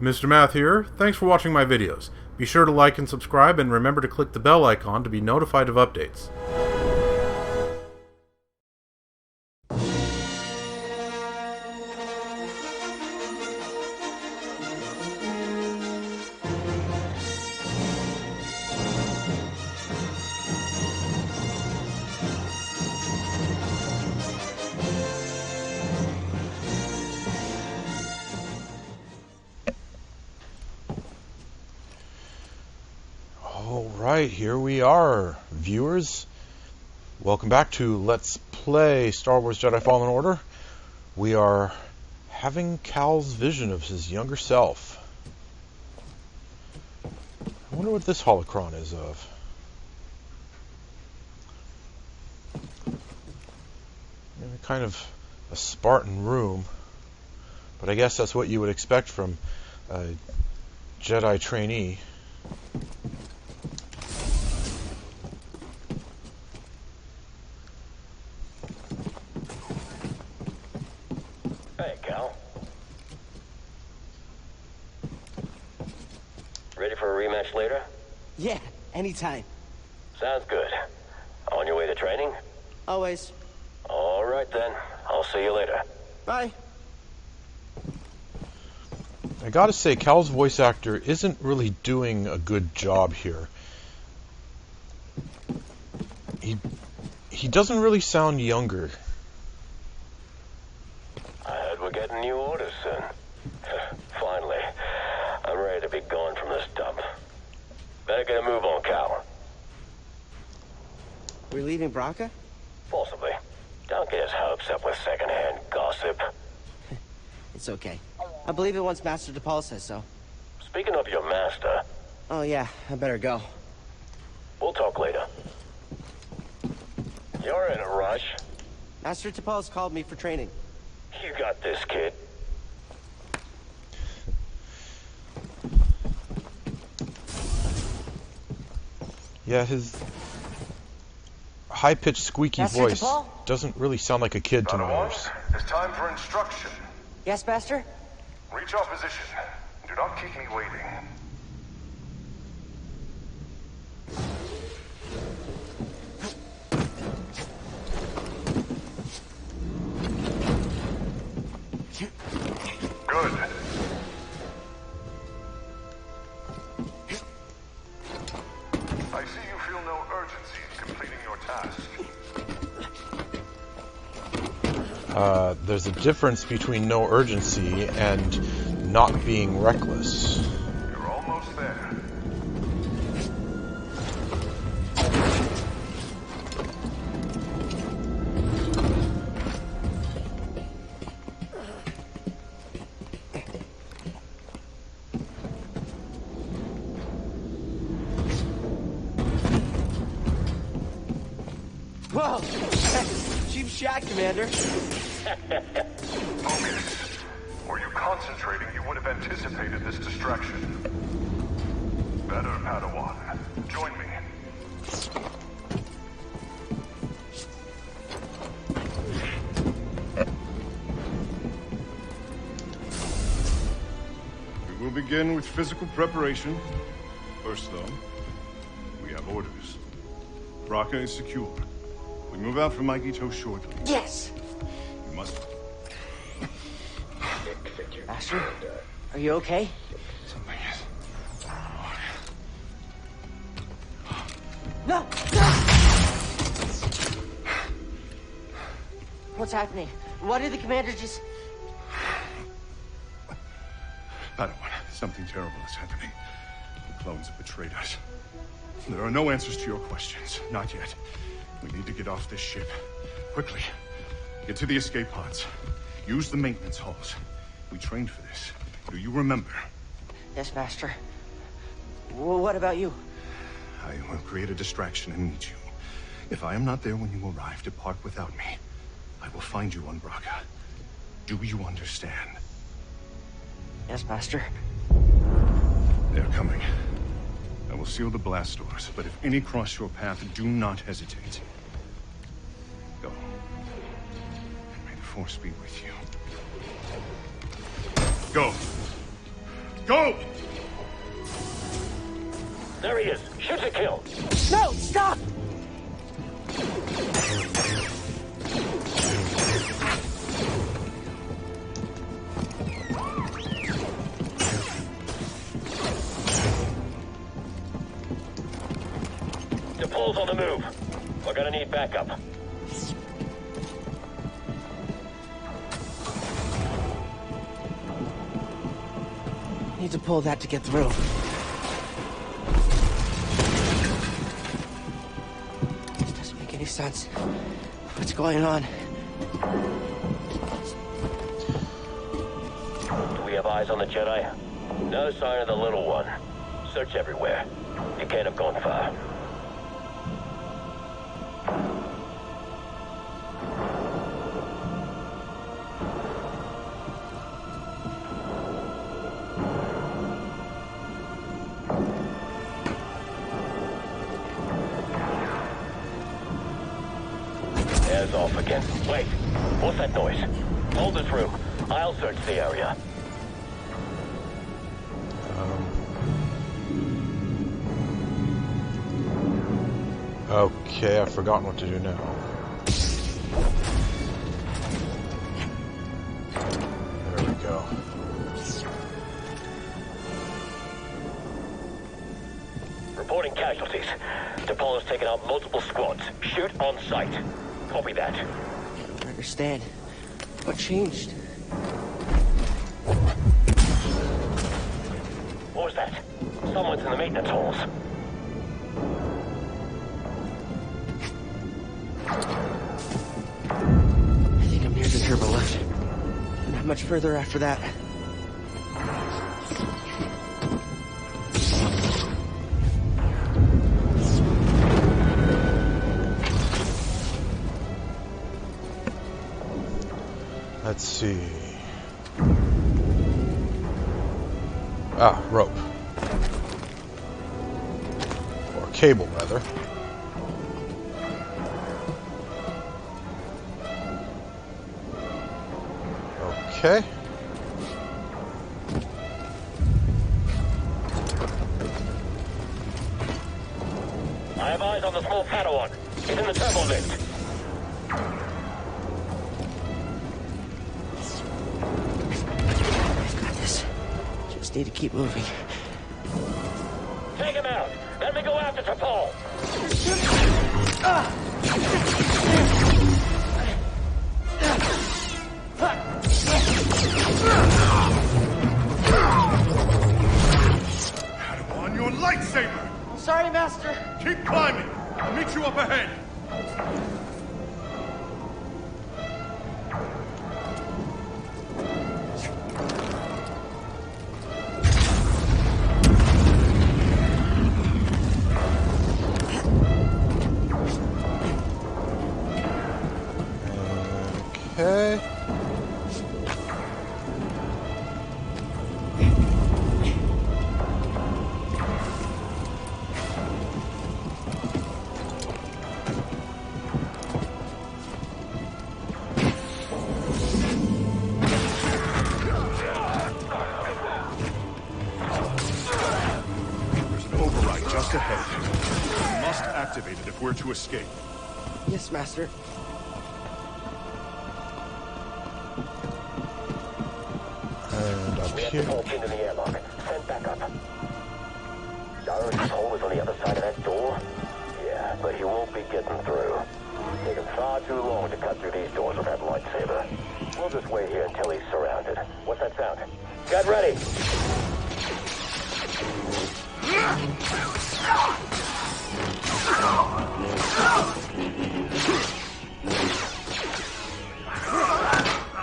Mr. Math here. Thanks for watching my videos. Be sure to like and subscribe, and remember to click the bell icon to be notified of updates. Alright, here we are, viewers. Welcome back to Let's Play Star Wars Jedi Fallen Order. We are having Cal's vision of his younger self. I wonder what this holocron is of. Kind of a Spartan room, but I guess that's what you would expect from a Jedi trainee. Hey, Cal. Ready for a rematch later? Yeah, anytime. Sounds good. On your way to training? Always. All right, then. I'll see you later. Bye. I gotta say, Cal's voice actor isn't really doing a good job here. He doesn't really sound younger. I heard we're getting new orders soon. Finally. I'm ready to be gone from this dump. Better get a move on, Cal. We're leaving Braca? Possibly. Don't get his hopes up with secondhand gossip. It's okay. I believe it once Master DePaul says so. Speaking of your master, Oh yeah, I better go. we'll talk later. You're in a rush. Master DePaul's called me for training. You got this, kid. Yeah, his high-pitched, squeaky Master voice DePaul? doesn't really sound like a kid to my ears. It's time for instruction. Yes, Master? Reach our position. Do not keep me waiting. Good. I see you feel no urgency in completing your task. There's a difference between no urgency and not being reckless. You're almost there. Whoa! Chief Shot, Commander. Focus. Were you concentrating, you would have anticipated this distraction. Better, Padawan. Join me. We will begin with physical preparation. First, though, we have orders. Braca is secure. We move out from Maikito shortly. Yes! You must... Master, are you okay? Something is... No! What's happening? Why did the commander just... Padawan, something terrible is happening. The clones have betrayed us. There are no answers to your questions. Not yet. We need to get off this ship. Quickly. Get to the escape pods. Use the maintenance halls. We trained for this. Do you remember? Yes, Master. What about you? I will create a distraction and meet you. If I am not there when you arrive, depart without me. I will find you on Braca. Do you understand? Yes, Master. They're coming. I will seal the blast doors, but if any cross your path, do not hesitate. Go. And may the Force be with you. Go. Go! There he is. Shoot to kill. No, stop! DePaul's on the move. We're gonna need backup. Need to pull that to get through. This doesn't make any sense. What's going on? Do we have eyes on the Jedi? No sign of the little one. Search everywhere. You can't have gone far. Air's off again. Wait, what's that noise? Hold this room. I'll search the area. Okay, I've forgotten what to do now. There we go. Reporting casualties. DePaul has taken out multiple squads. Shoot on sight. Copy that. I don't understand. What changed? What was that? Someone's in the maintenance halls. I think I'm near the turbo lift. Not much further after that. Let's see. Ah, rope. Or cable, rather. Okay. I have eyes on the small Padawan. He's in the turbo lift. I've got this. Just need to keep moving. Take him out. Let me go after DePaul. Padawan, your lightsaber! Sorry, Master. Keep climbing. I'll meet you up ahead. Okay. There's an override just ahead. We must activate it if we're to escape. Yes, Master. And up We have here. DePaul pinned in the airlock. Send backup. Cyrus' hole is on the other side of that door? Yeah, but he won't be getting through. It's taken far too long to cut through these doors with that lightsaber. We'll just wait here until he's surrounded. What's that sound? Get ready!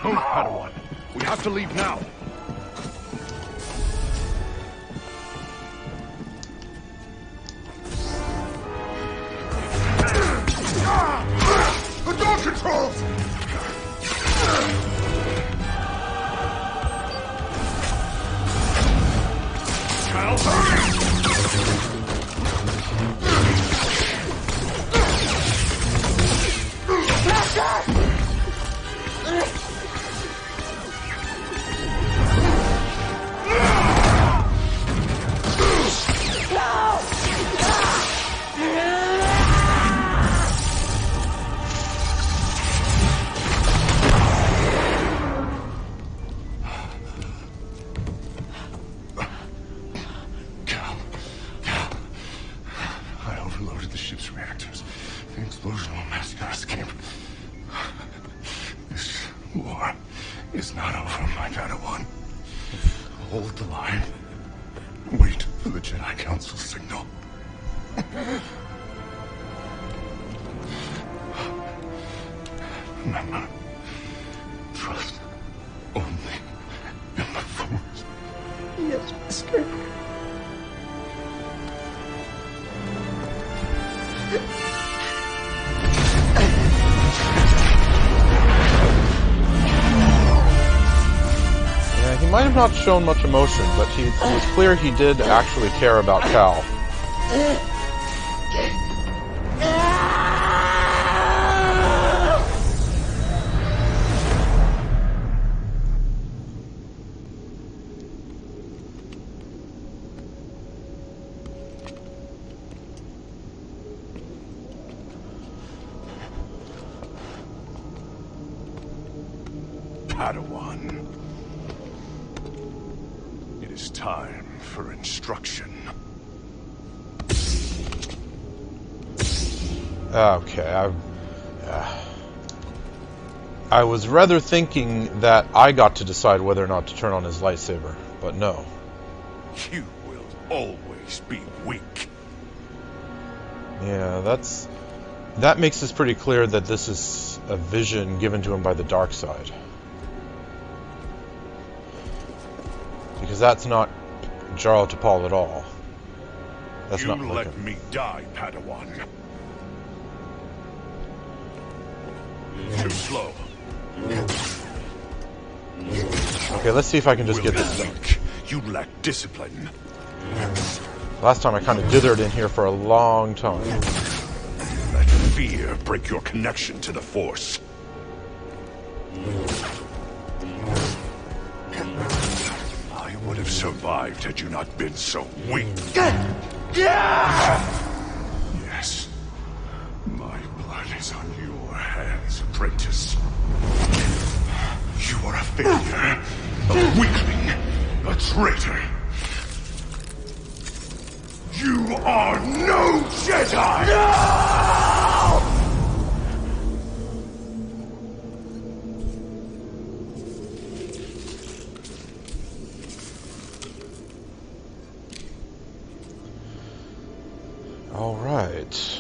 Move, Padawan. We have to leave now. The door controls! Cal, hurry! Hold the line. Wait for the Jedi Council signal. Remember, trust only in the Force. Yes, Master. Yeah, he might have not shown much emotion, but it was clear he did actually care about Cal. Padawan. It is time for instruction. Okay, I was rather thinking that I got to decide whether or not to turn on his lightsaber, but no. You will always be weak. Yeah, that makes it pretty clear that this is a vision given to him by the dark side. Because that's not Jaro Tapal at all. That's You not like let him. me die, Padawan. Too slow. Okay, let's see if I can just Will get this be done. weak. You lack discipline. Last time I kind of dithered in here for a long time. Let fear break your connection to the Force. I would have survived had you not been so weak. Yes. My blood is on your hands, apprentice. You are a failure, a weakling, a traitor. You are no Jedi! All right.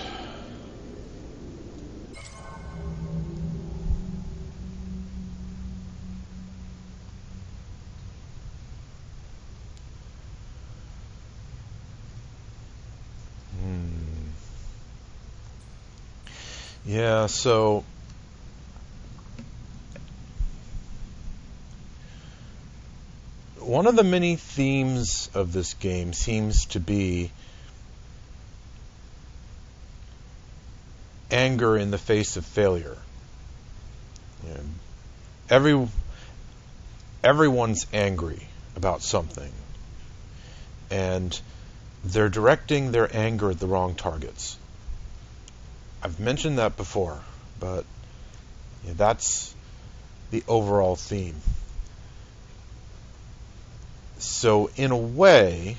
Yeah, so one of the many themes of this game seems to be anger in the face of failure. Yeah. Everyone's angry about something, and they're directing their anger at the wrong targets. I've mentioned that before, but yeah, that's the overall theme. So in a way,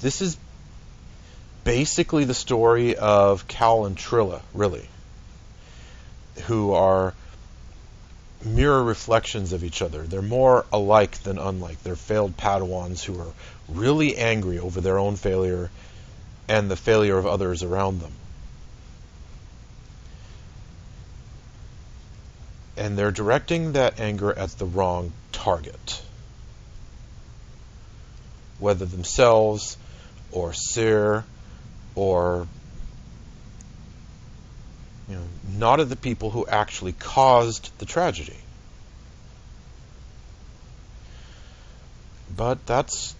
this is basically the story of Cal and Trilla, really, who are mirror reflections of each other. They're more alike than unlike. They're failed Padawans who are really angry over their own failure and the failure of others around them. And they're directing that anger at the wrong target. Whether themselves or Cere or not at the people who actually caused the tragedy. But that's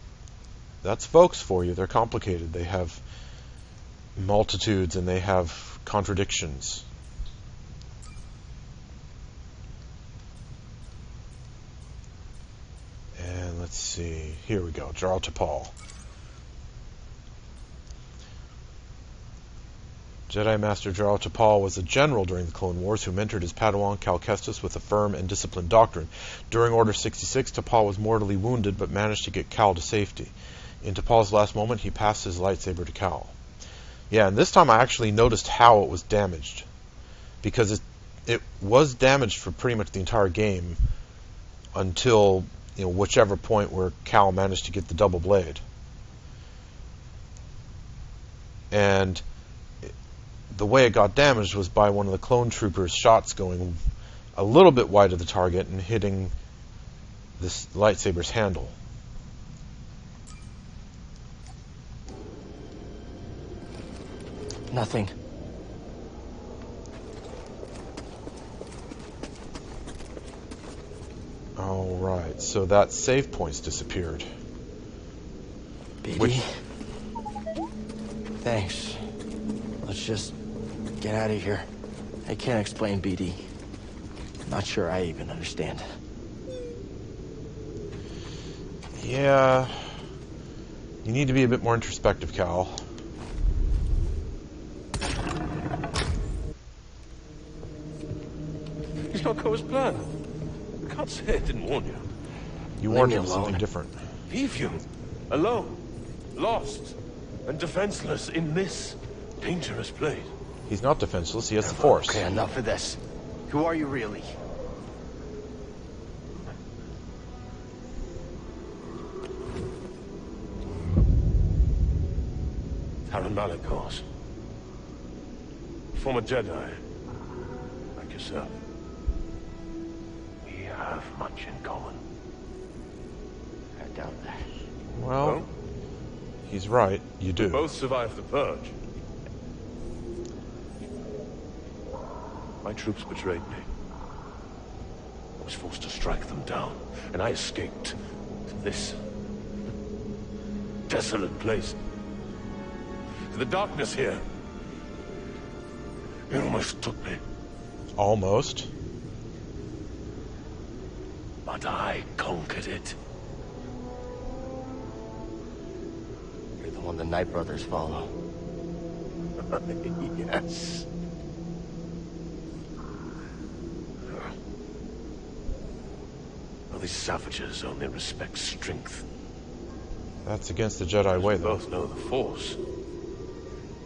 folks for you. They're complicated. They have multitudes and they have contradictions. And let's see. Here we go. Jaro Tapal. Jedi Master Jaro Tapal was a general during the Clone Wars who mentored his Padawan Cal Kestis with a firm and disciplined doctrine. During Order 66, Tapal was mortally wounded but managed to get Cal to safety. In Tapal's last moment, he passed his lightsaber to Cal. Yeah, and this time I actually noticed how it was damaged. Because it was damaged for pretty much the entire game until whichever point where Cal managed to get the double blade. And the way it got damaged was by one of the clone troopers' shots going a little bit wide of the target and hitting this lightsaber's handle. Nothing. All right, so that save point's disappeared. BD. Thanks. Let's just get out of here. I can't explain BD. Not sure I even understand. Yeah, you need to be a bit more introspective, Cal. It's not go as planned. I can't say I didn't warn you. You Leave warned me him of something alone. different. Leave you alone, lost, and defenseless in this dangerous place. He's not defenseless, he has the Force. Okay, enough of this. Who are you really? Taron Malicos. Former Jedi, like yourself. We have much in common. I doubt that. Well, he's right, you do. Both survived the Purge. My troops betrayed me. I was forced to strike them down, and I escaped to this desolate place. To the darkness here. It almost took me, Almost. but I conquered it. You're the one the Knight Brothers follow. Yes. Well, these savages only respect strength. That's against the Jedi way, We though. both know the Force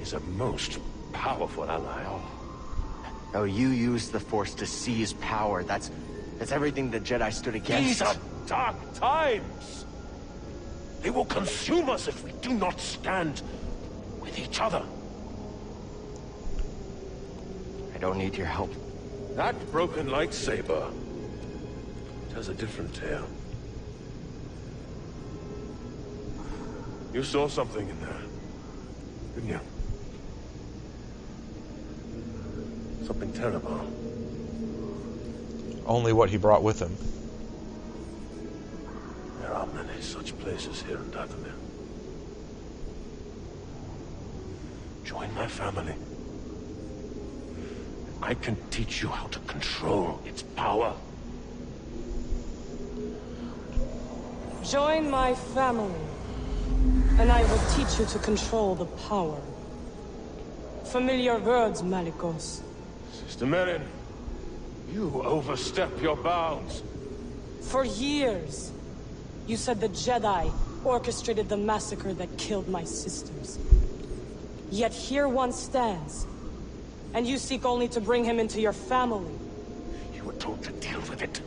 is a most powerful ally. Oh, you used the Force to seize power. That's everything the Jedi stood against. These are dark times. They will consume us if we do not stand with each other. I don't need your help. That broken lightsaber tells a different tale. You saw something in there, didn't you? Something terrible. Only what he brought with him. There are many such places here in Dathomir. Join my family. I can teach you how to control its power. Join my family, and I will teach you to control the power. Familiar words, Malicos. Sister Merrin, you overstep your bounds. For years, you said the Jedi orchestrated the massacre that killed my sisters. Yet here one stands, and you seek only to bring him into your family. You were told to deal with it.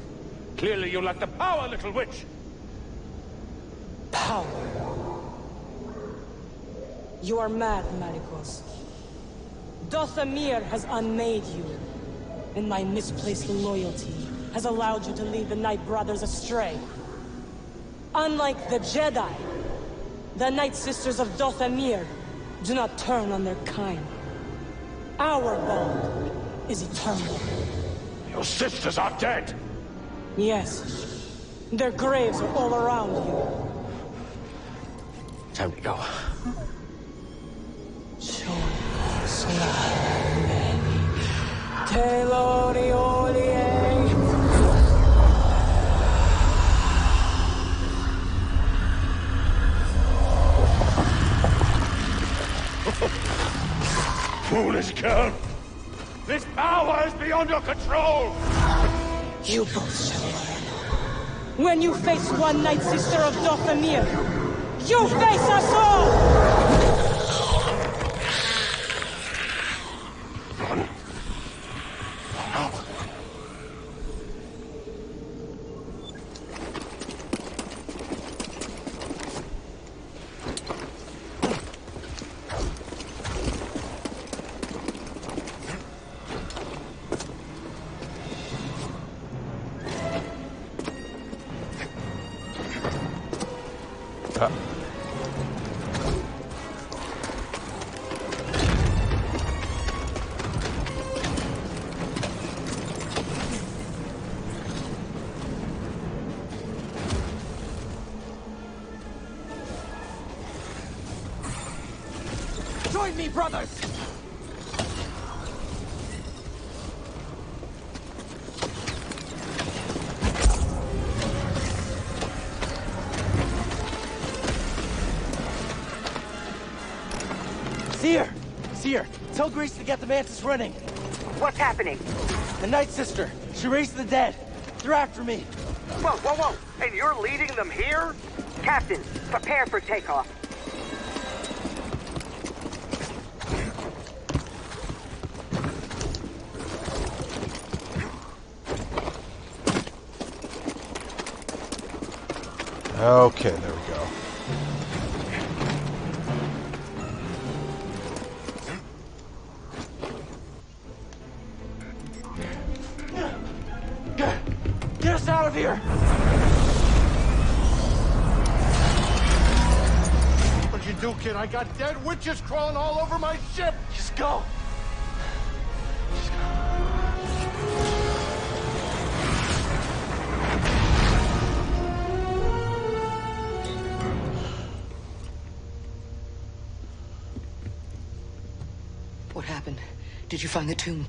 Clearly you lack the power, little witch. Power. You are mad, Malicos. Dothamir has unmade you, and my misplaced loyalty has allowed you to lead the Knight Brothers astray. Unlike the Jedi, the Night Sisters of Dothamir do not turn on their kind. Our bond is eternal. Your sisters are dead. Yes, their graves are all around you. Time to go. Foolish girl. This power is beyond your control. You both shall learn. When you face one Night Sister of Dothamir, you face us all! Run. No. Join me, brothers! Seer, tell Grease to get the Mantis running. What's happening? The Night Sister, she raised the dead. They're after me. Whoa, whoa, whoa! And you're leading them here? Captain, prepare for takeoff. Okay, there we go. Get us out of here! What'd you do, kid? I got dead witches crawling all over my ship! Just go! What happened? Did you find the tomb?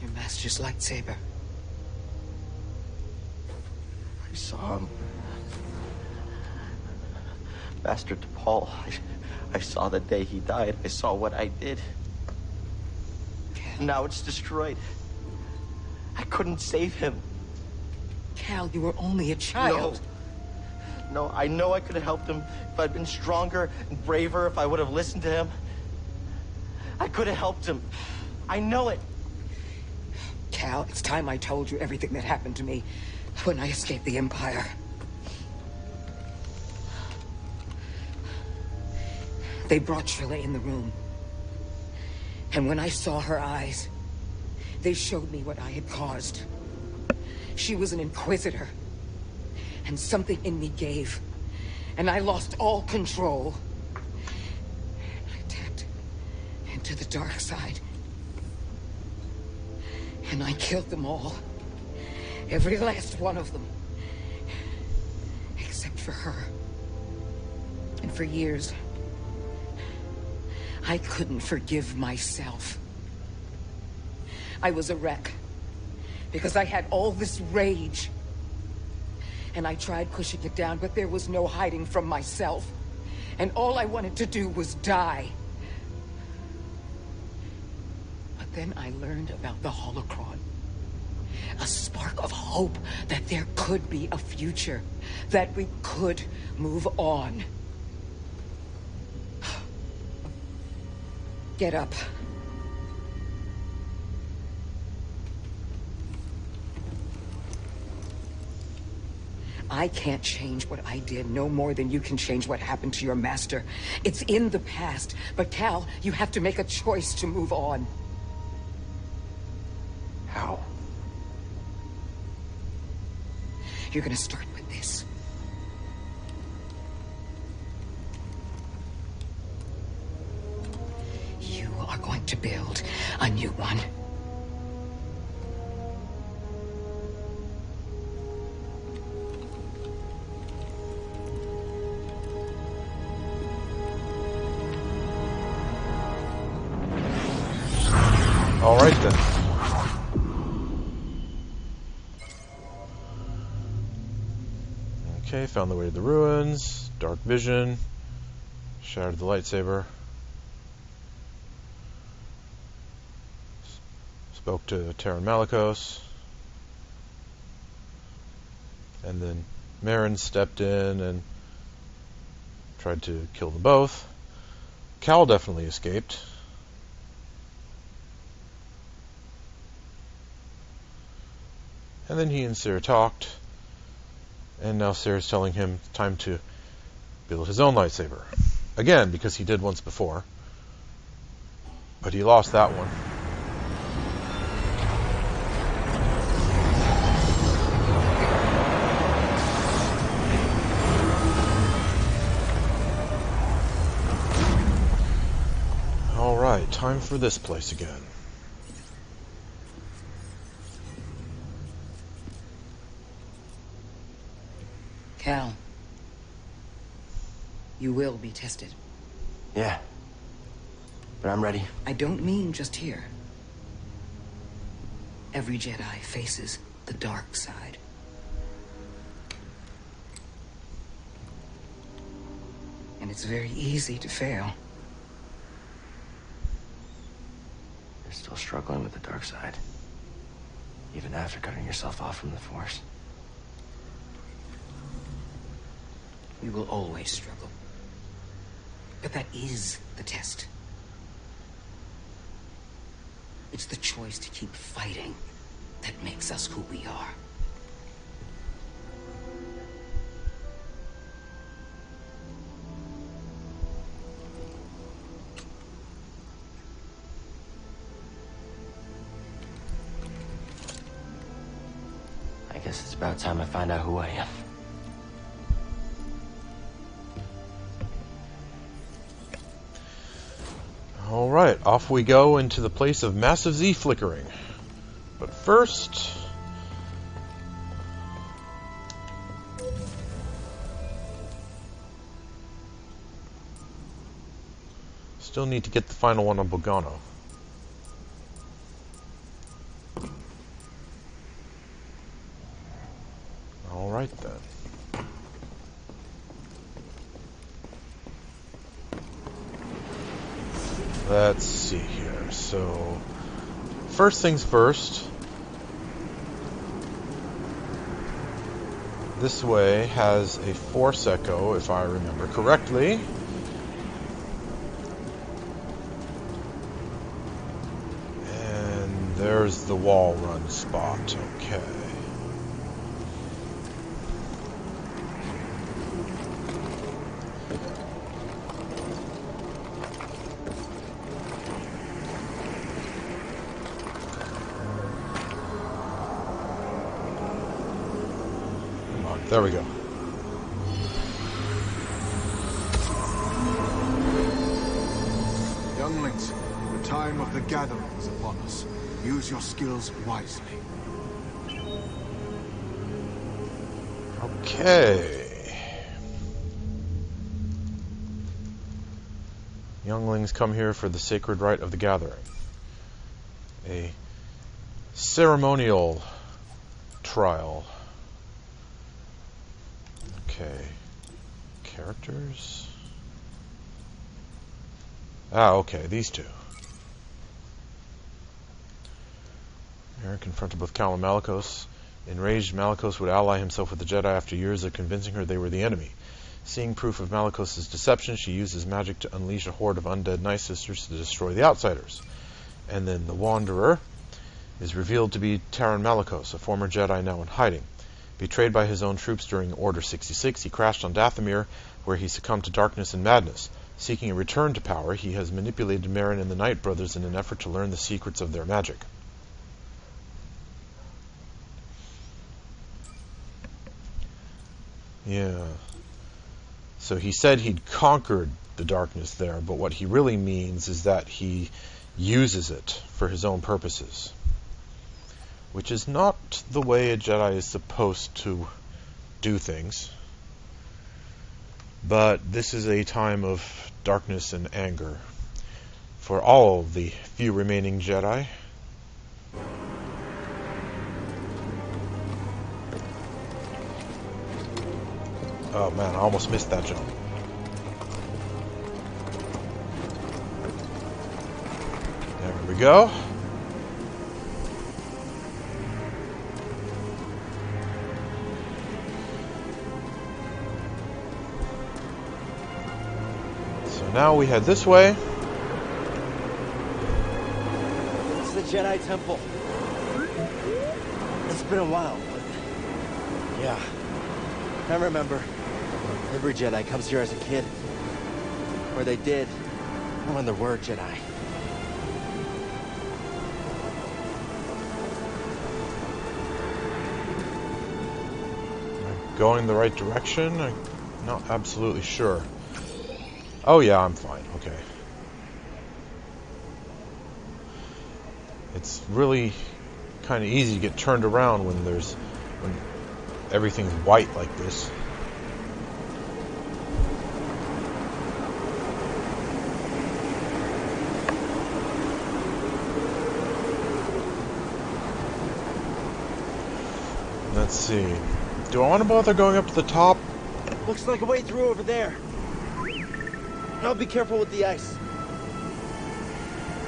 Your master's lightsaber. I saw him. Master DePaul. I saw the day he died. I saw what I did. Now it's destroyed. I couldn't save him. Cal, you were only a child. No, I know I could have helped him if I'd been stronger and braver, if I would have listened to him. I could have helped him. I know it. Cal, it's time I told you everything that happened to me when I escaped the Empire. They brought Trilla in the room. And when I saw her eyes, they showed me what I had caused. She was an Inquisitor. And something in me gave. And I lost all control. I tapped into the dark side. And I killed them all. Every last one of them. Except for her. And for years, I couldn't forgive myself. I was a wreck. Because I had all this rage. And I tried pushing it down, but there was no hiding from myself. And all I wanted to do was die. But then I learned about the Holocron. A spark of hope that there could be a future. That we could move on. Get up. I can't change what I did no more than you can change what happened to your master. It's in the past. But Cal, you have to make a choice to move on. How? You're gonna start with this. You are going to build a new one. All right then. Okay, found the way to the ruins. Dark vision. Shattered the lightsaber. Spoke to Terran Malicos. And then Merrin stepped in and tried to kill them both. Cal definitely escaped. And then he and Cere talked, and now Cere's telling him it's time to build his own lightsaber. Again, because he did once before. But he lost that one. time for this place again. Cal, you will be tested. Yeah. But I'm ready. I don't mean just here. Every Jedi faces the dark side. And it's very easy to fail. You're still struggling with the dark side. Even after cutting yourself off from the Force. We will always struggle. But that is the test. It's the choice to keep fighting that makes us who we are. I guess it's about time I find out who I am. Alright, off we go into the place of massive Z flickering. But first... still need to get the final one on Bogano. Alright then. Let's see here. So, first things first. This way has a Force Echo, if I remember correctly. And there's the wall run spot. Okay. There we go. Younglings, the time of the gathering is upon us. Use your skills wisely. Okay. Younglings come here for the sacred rite of the gathering. A ceremonial trial. Okay. Characters? Ah, okay, these two. Aaron confronted both Cal and Malicos. Enraged, Malicos would ally himself with the Jedi after years of convincing her they were the enemy. Seeing proof of Malicos' deception, she uses magic to unleash a horde of undead Night Sisters to destroy the Outsiders. And then the Wanderer is revealed to be Taron Malicos, a former Jedi now in hiding. Betrayed by his own troops during Order 66, he crashed on Dathomir, where he succumbed to darkness and madness. Seeking a return to power, he has manipulated Merrin and the Night Brothers in an effort to learn the secrets of their magic. Yeah. So he said he'd conquered the darkness there, but what he really means is that he uses it for his own purposes. Which is not the way a Jedi is supposed to do things. But this is a time of darkness and anger for all the few remaining Jedi. Oh man, I almost missed that jump. There we go. Now we head this way. It's the Jedi Temple. It's been a while, but yeah. I remember. Every Jedi comes here as a kid. Or they did. When there were Jedi. Am I going the right direction? I'm not absolutely sure. Oh yeah, I'm fine. Okay. It's really kind of easy to get turned around when everything's white like this. Let's see. Do I want to bother going up to the top? Looks like a way through over there. Now be careful with the ice.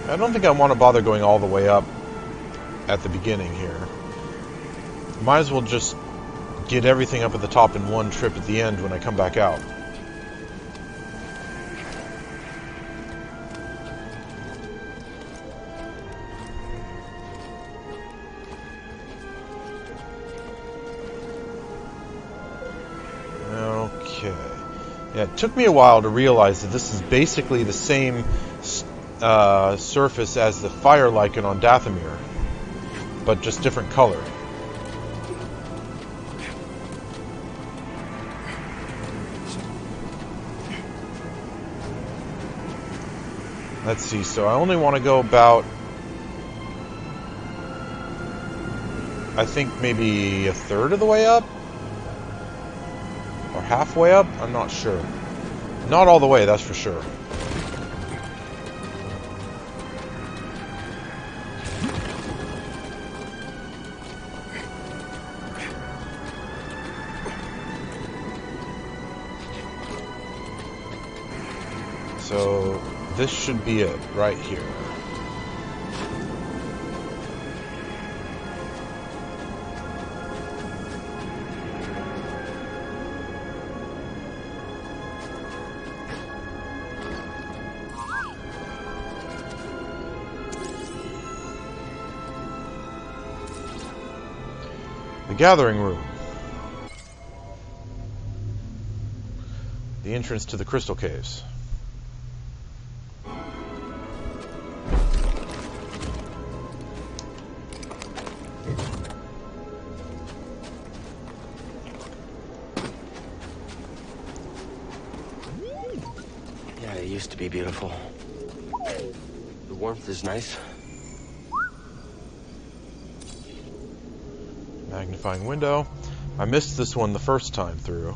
I don't think I want to bother going all the way up at the beginning here. Might as well just get everything up at the top in one trip at the end when I come back out. Okay. Yeah, it took me a while to realize that this is basically the same surface as the fire lichen on Dathomir, but just different color. Let's see, so I only want to go about, I think maybe a third of the way up? Or halfway up? I'm not sure. Not all the way, that's for sure. So this should be it right here. The gathering room. The entrance to the crystal caves. Yeah, it used to be beautiful. The warmth is nice. Magnifying window. I missed this one the first time through.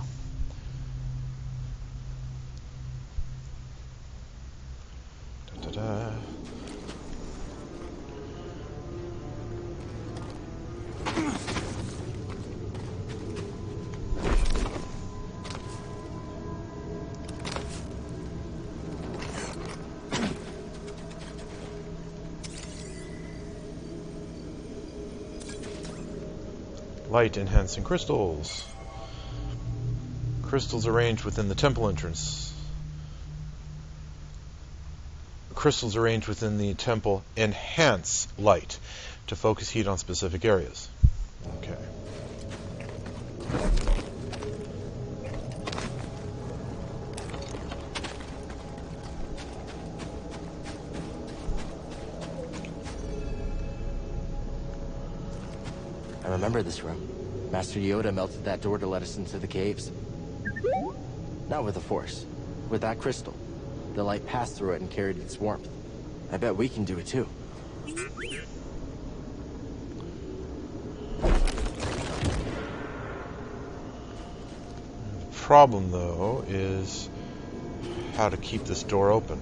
Da-da-da. Light enhancing crystals. Crystals arranged within the temple entrance. Crystals arranged within the temple enhance light to focus heat on specific areas. Okay. I remember this room. Master Yoda melted that door to let us into the caves. Not with the Force. With that crystal. The light passed through it and carried its warmth. I bet we can do it too. The problem, though, is how to keep this door open.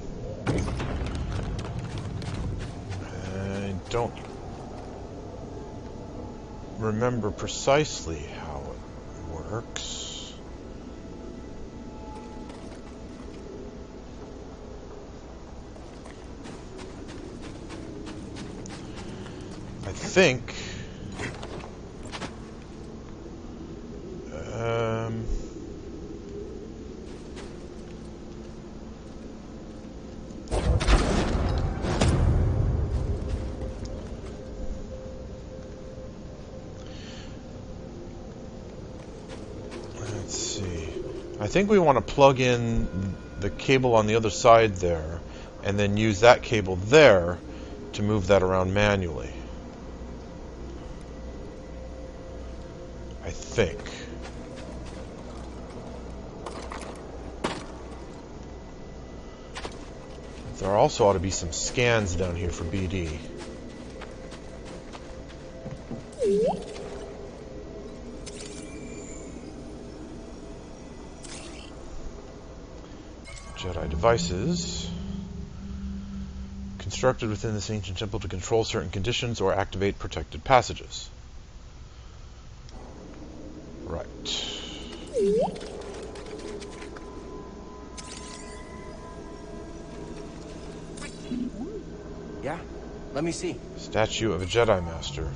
I don't remember precisely how it works. I think I think we want to plug in the cable on the other side there and then use that cable there to move that around manually. I think. There also ought to be some scans down here for BD. Jedi devices. Constructed within this ancient temple to control certain conditions or activate protected passages. Right. Yeah, let me see. Statue of a Jedi Master.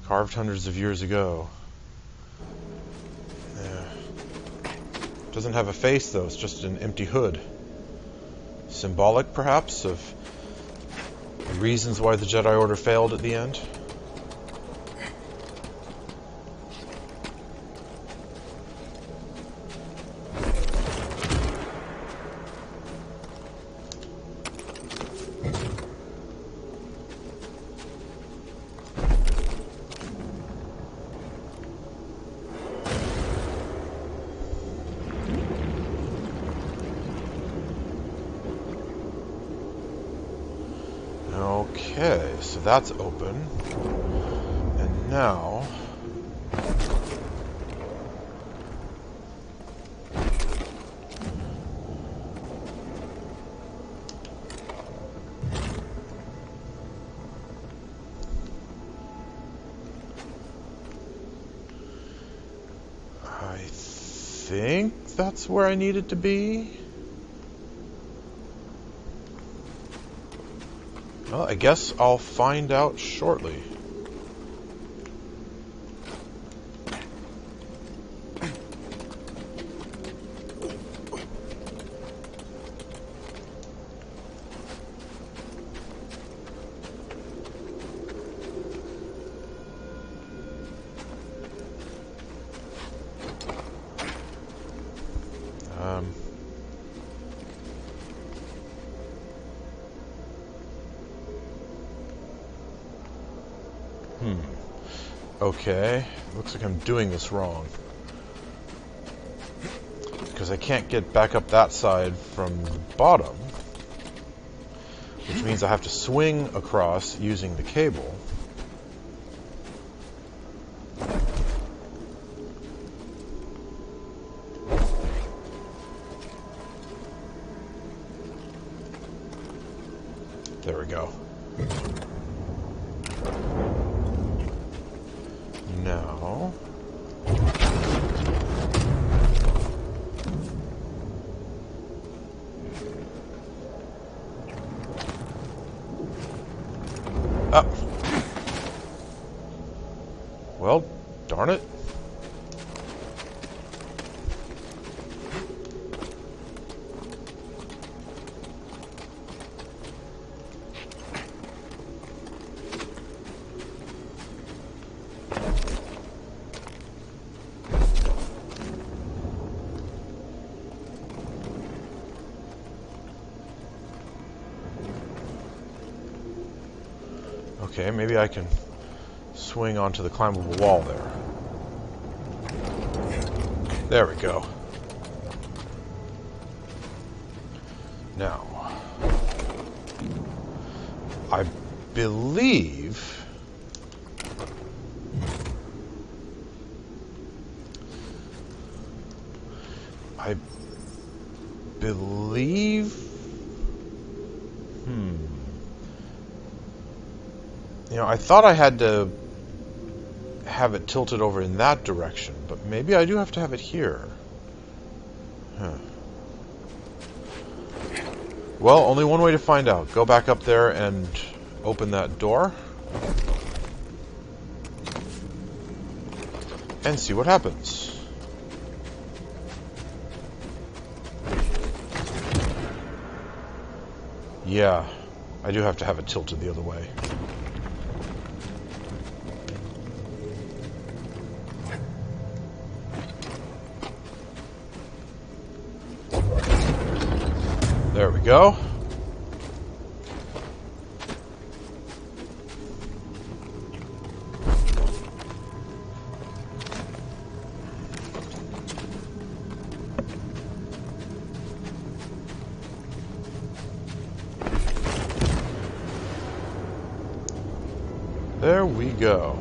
Carved hundreds of years ago. Yeah. Doesn't have a face, though. It's just an empty hood. Symbolic, perhaps, of the reasons why the Jedi Order failed at the end. Okay, so that's open. And now... I think that's where I need it to be. Well, I guess I'll find out shortly. Okay, looks like I'm doing this wrong. Because I can't get back up that side from the bottom. Which means I have to swing across using the cable. There we go. Now... Up. Well, darn it. Okay, maybe I can swing onto the climbable wall there. There we go. Now, I believe... You know, I thought I had to have it tilted over in that direction, but maybe I do have to have it here. Huh. Well, only one way to find out. Go back up there and open that door. And see what happens. Yeah, I do have to have it tilted the other way. There we go. There we go.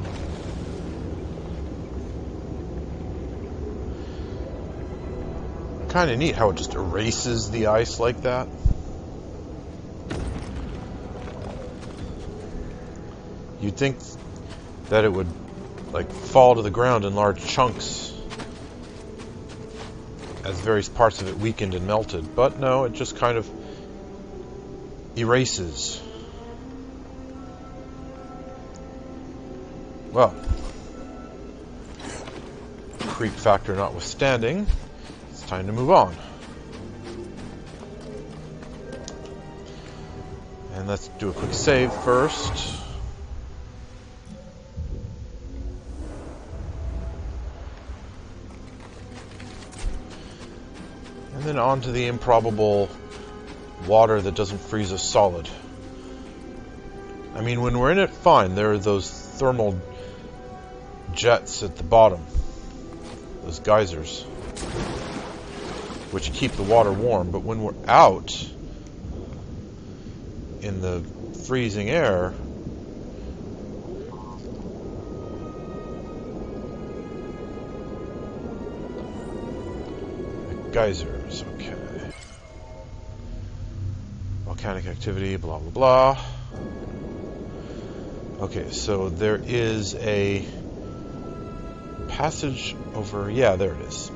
Kind of neat how it just erases the ice like that. You'd think that it would like fall to the ground in large chunks as various parts of it weakened and melted, but no, it just kind of erases. Well, creep factor notwithstanding, it's time to move on. And let's do a quick save first. And then on to the improbable water that doesn't freeze us solid. I mean, when we're in it, fine. There are those thermal jets at the bottom. Those geysers. Which keep the water warm. But when we're out in the freezing air, geysers, okay. Volcanic activity, blah blah blah. Okay, so there is a passage over, yeah, there it is.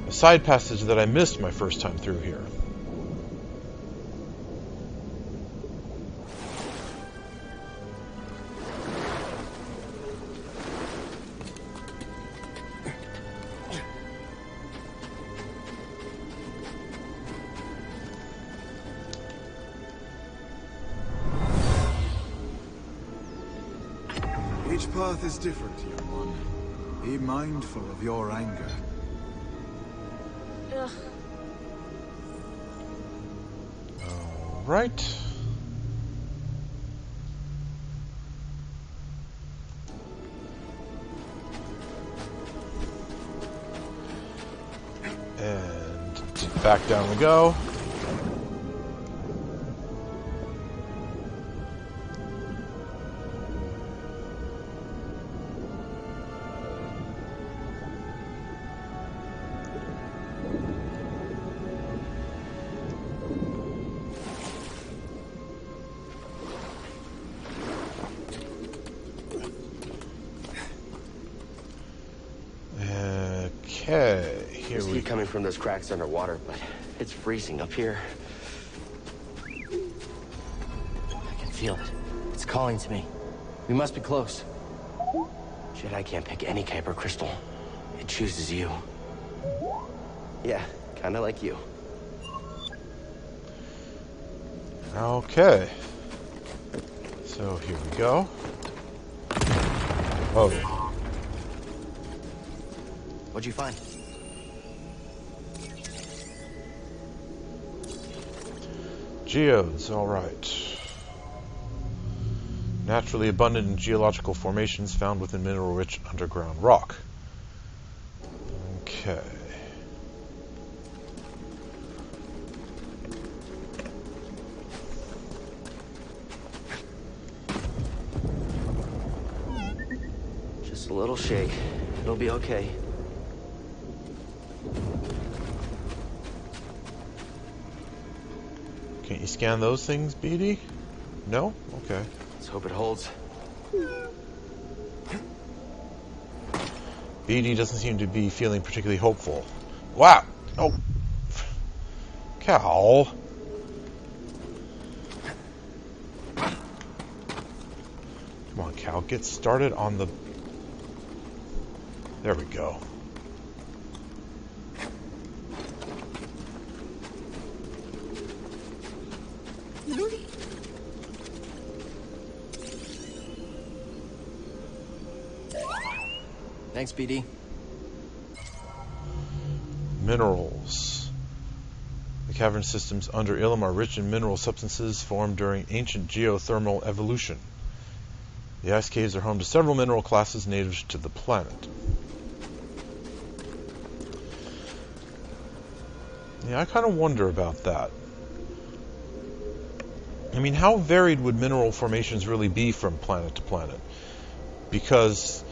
A side passage that I missed my first time through here. Each path is different, young one. Be mindful of your anger. Ugh. All right. And back down we go. Okay, here There's heat coming from those cracks underwater, but it's freezing up here. I can feel it. It's calling to me. We must be close. Jedi can't pick any Kyber crystal. It chooses you. Yeah, kind of like you. Okay. So here we go. Oh. What'd you find? Geodes, all right. Naturally abundant in geological formations found within mineral-rich underground rock. Okay. Just a little shake. It'll be okay. Can't you scan those things, BD? No? Okay. Let's hope it holds. BD doesn't seem to be feeling particularly hopeful. Wow! Oh! Cal! Come on, Cal, get started on the... There we go. Thanks, BD. Minerals. The cavern systems under Ilum are rich in mineral substances formed during ancient geothermal evolution. The ice caves are home to several mineral classes native to the planet. Yeah, I kind of wonder about that. I mean, how varied would mineral formations really be from planet to planet? Because,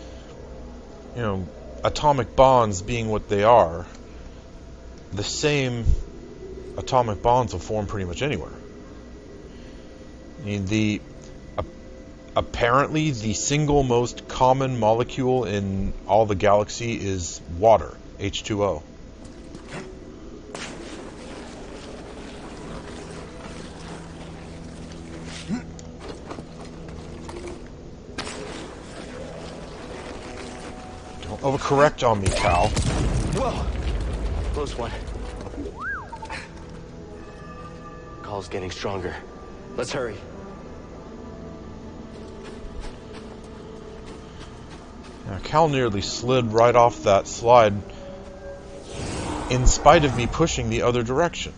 you know, atomic bonds being what they are, the same atomic bonds will form pretty much anywhere. I mean, apparently the single most common molecule in all the galaxy is water, H2O. Don't overcorrect on me, Cal. Whoa! Close one. Call's getting stronger. Let's hurry. Now, Cal nearly slid right off that slide in spite of me pushing the other direction.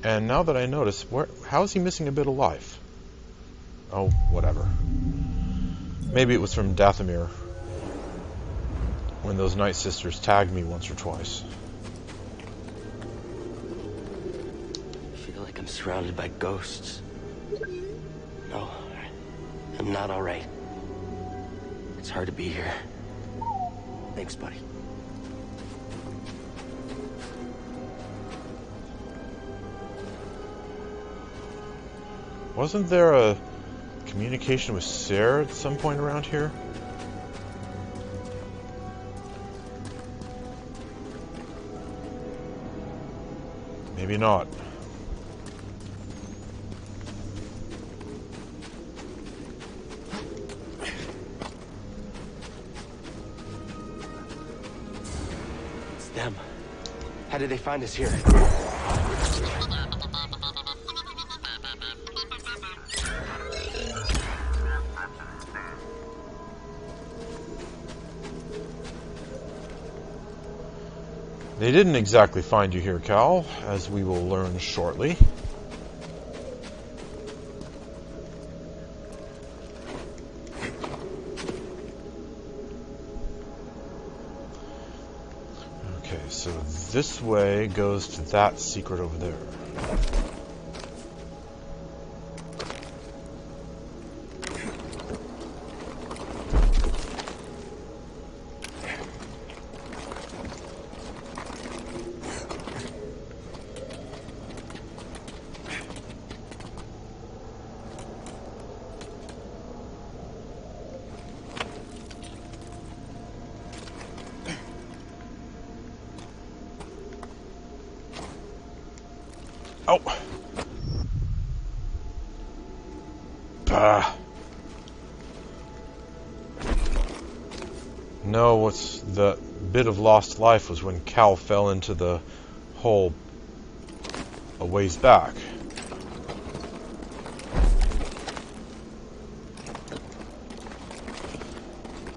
And now that I notice, how is he missing a bit of life? Oh, whatever. Maybe it was from Dathomir, when those Night Sisters tagged me once or twice. I feel like I'm surrounded by ghosts. No, I'm not all right. It's hard to be here. Thanks, buddy. Wasn't there a communication with Sarah at some point around here? Maybe not. It's them. How did they find us here? They didn't exactly find you here, Cal, as we will learn shortly. Okay, so this way goes to that secret over there. Oh! Bah! No, what's the bit of lost life was when Cal fell into the hole a ways back.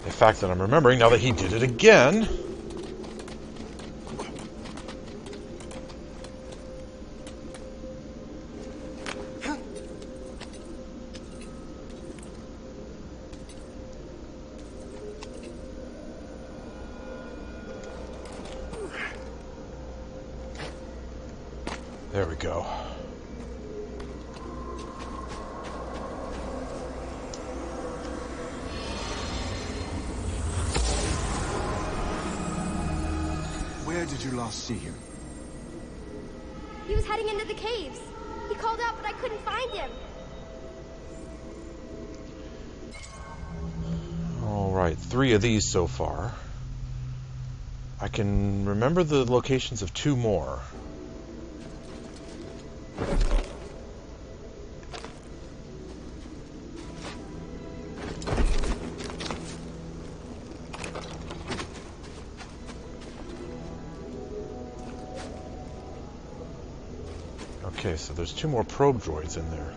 The fact that I'm remembering now that he did it again. There we go. Where did you last see him? He was heading into the caves. He called out, but I couldn't find him. Alright, 3 of these so far. I can remember the locations of 2 more. Okay, so there's 2 more probe droids in there.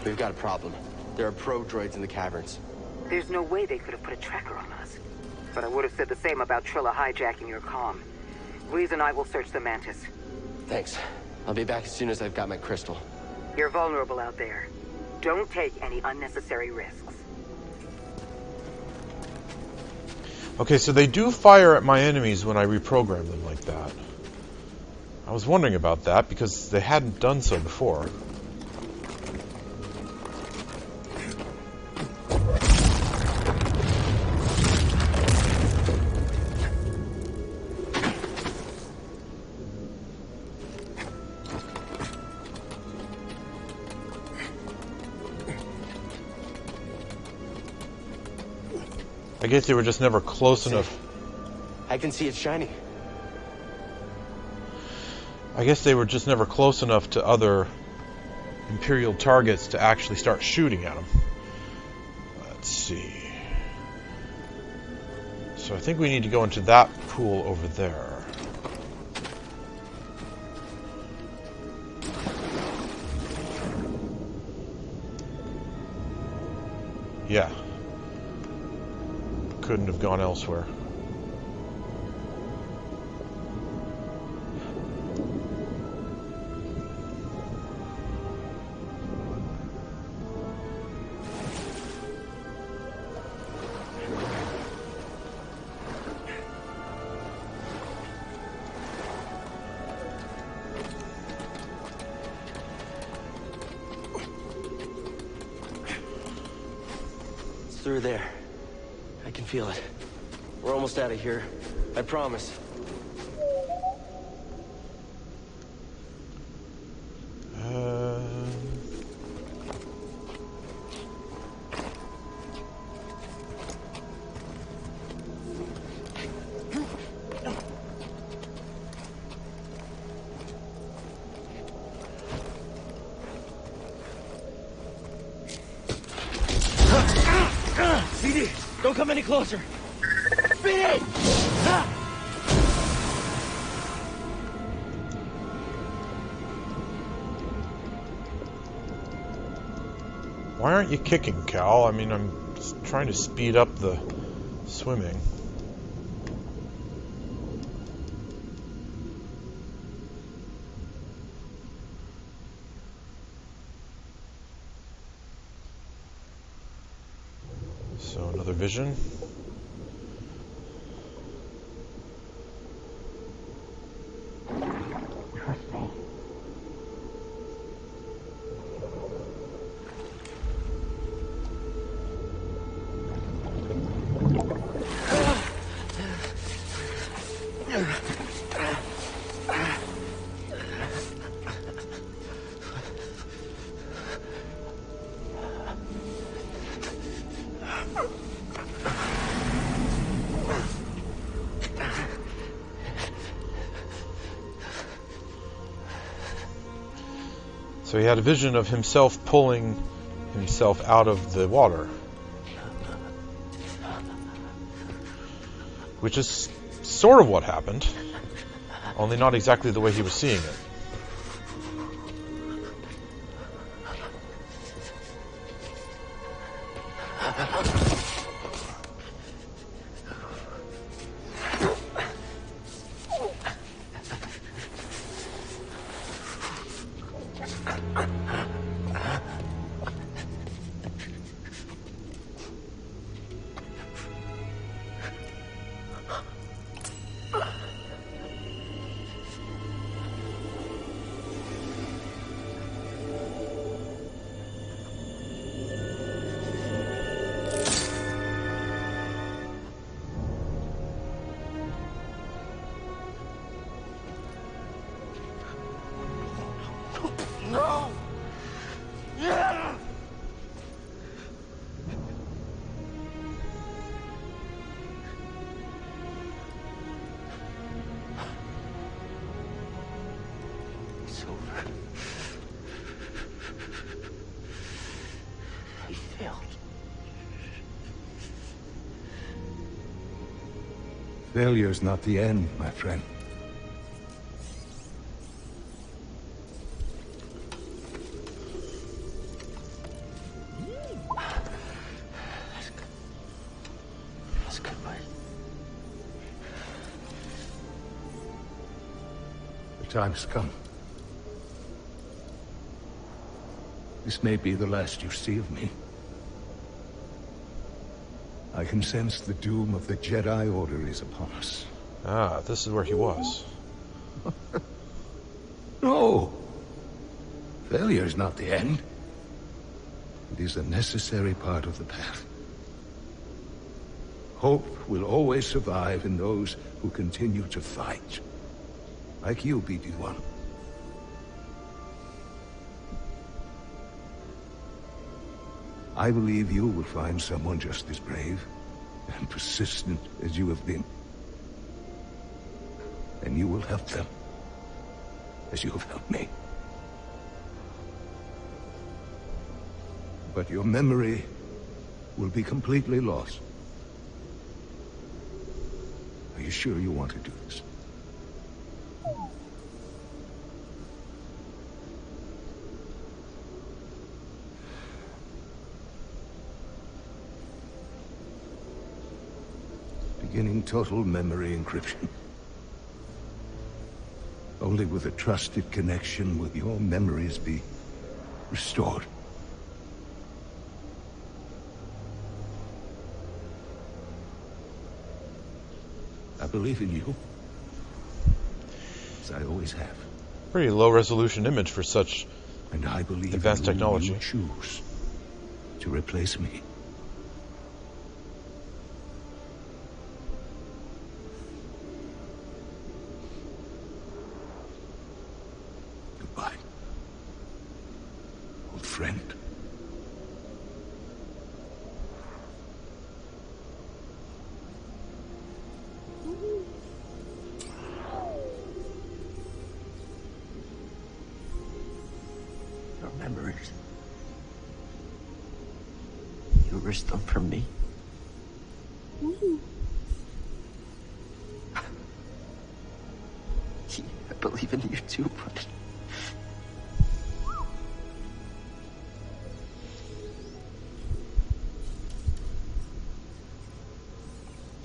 We've got a problem. There are probe droids in the caverns. There's no way they could have put a tracker on us. But I would have said the same about Trilla hijacking your comm. Grease and I will search the Mantis. Thanks. I'll be back as soon as I've got my crystal. You're vulnerable out there. Don't take any unnecessary risks. Okay, so they do fire at my enemies when I reprogram them like that. I was wondering about that because they hadn't done so before. I guess they were just never close enough. I can see it shining. I guess they were just never close enough to other Imperial targets to actually start shooting at them. Let's see. So I think we need to go into that pool over there. Yeah. Couldn't have gone elsewhere. It's through there. I can feel it. We're almost out of here. I promise. CD, don't come any closer. BD! Why aren't you kicking, Cal? I mean, I'm just trying to speed up the swimming. So, another vision. So he had a vision of himself pulling himself out of the water. Which is sort of what happened, only not exactly the way he was seeing it. No! Yeah! It's over. He failed. Failure's not the end, my friend. time's come. This may be the last you see of me. I can sense the doom of the Jedi Order is upon us. Ah, this is where he was. No! Failure is not the end. It is a necessary part of the path. Hope will always survive in those who continue to fight. Like you, BD-1. I believe you will find someone just as brave and persistent as you have been. And you will help them, as you have helped me. But your memory will be completely lost. Are you sure you want to do this? Beginning total memory encryption. Only with a trusted connection will your memories be restored. I believe in you, as I always have. Pretty low resolution image for such and I believe advanced technology. You choose to replace me. Goodbye, old friend. Memories. You risked them for me. I believe in you too, but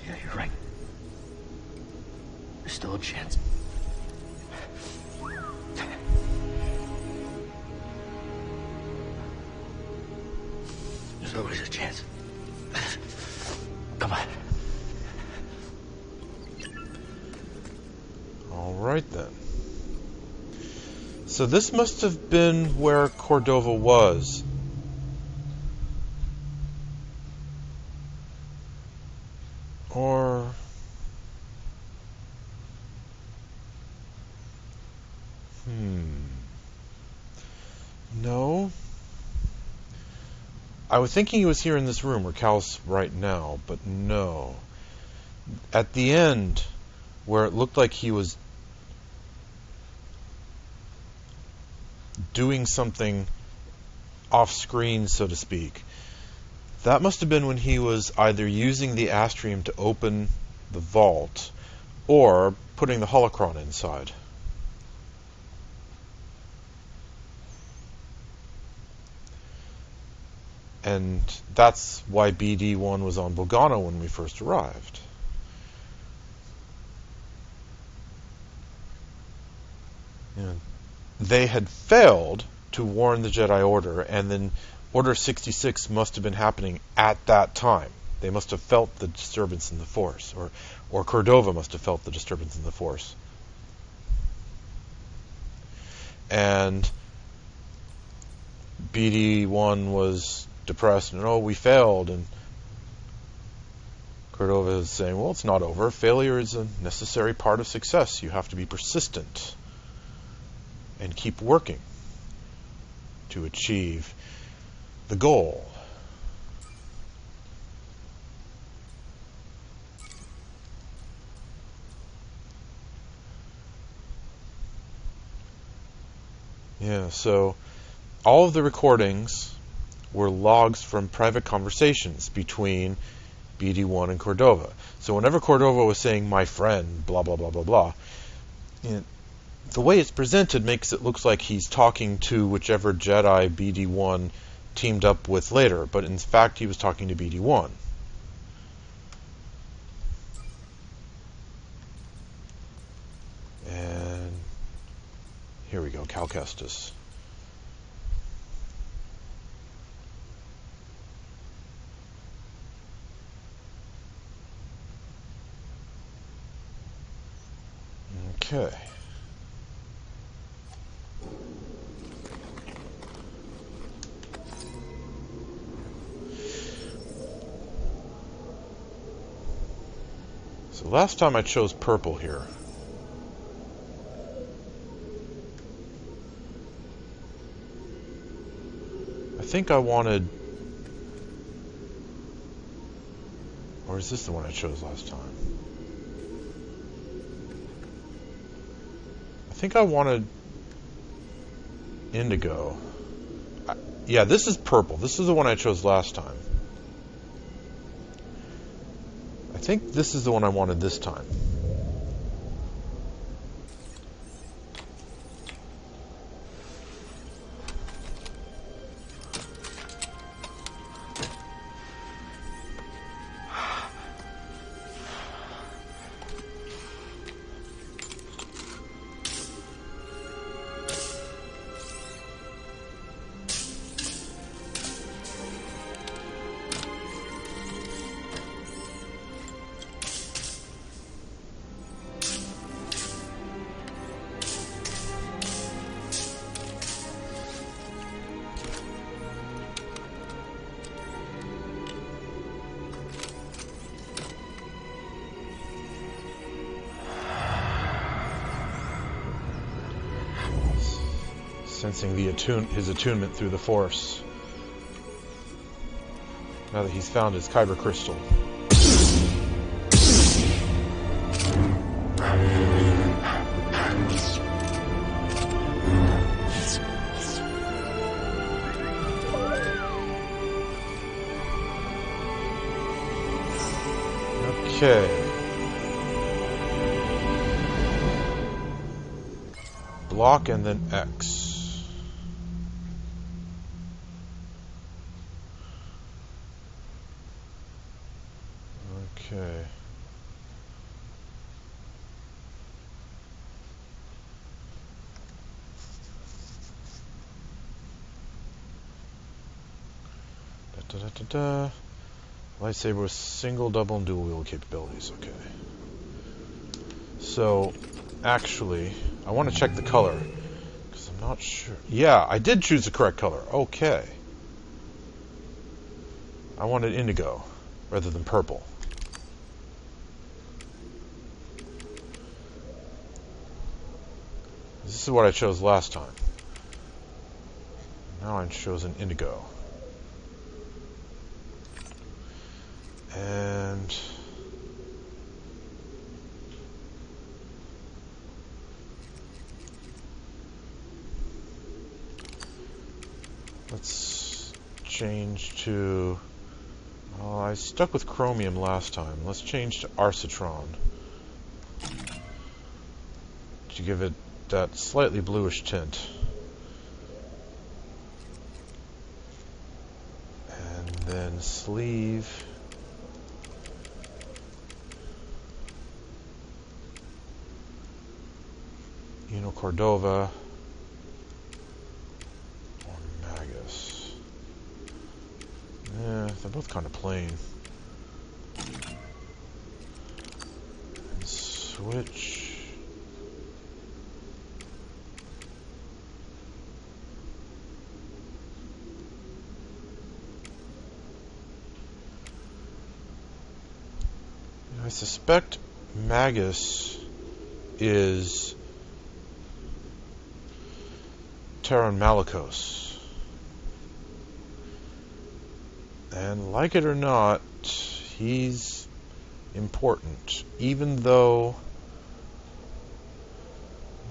yeah, you're right. There's still a chance. There's always a chance. Come on. All right then. So this must have been where Cordova was. Or... No. I was thinking he was here in this room where Cal's right now, but no. At the end, where it looked like he was doing something off screen, so to speak, that must have been when he was either using the Astrium to open the vault or putting the holocron inside. And that's why BD-1 was on Bogano when we first arrived. Yeah. They had failed to warn the Jedi Order, and then Order 66 must have been happening at that time. They must have felt the disturbance in the Force, or Cordova must have felt the disturbance in the Force. And BD-1 was depressed and, oh, we failed, and Cordova is saying, well, it's not over. Failure is a necessary part of success. You have to be persistent and keep working to achieve the goal. Yeah, so all of the recordings were logs from private conversations between BD-1 and Cordova. So whenever Cordova was saying, my friend, blah, blah, blah, blah, blah, the way it's presented makes it look like he's talking to whichever Jedi BD-1 teamed up with later, but in fact he was talking to BD-1. And Cal Kestis. Okay. So last time I chose purple here. I think I wanted... Or is this the one I chose last time? I think I wanted indigo. Yeah, this is purple. This is the one I chose last time. I think this is the one I wanted this time. Sensing his attunement through the Force. Now that he's found his Kyber crystal. Okay. Block and then X. Okay. Lightsaber with single, double, and dual wield capabilities. Okay. So, actually, I want to check the color because I'm not sure. Yeah, I did choose the correct color. Okay. I wanted indigo rather than purple. This is what I chose last time. Now I've chosen indigo. And let's change to... I stuck with chromium last time. Let's change to Arcitron to give it that slightly bluish tint. And then sleeve. Cordova or Magus. Yeah, they're both kind of plain. And switch. I suspect Magus is Taron Malicos. And like it or not, he's important, even though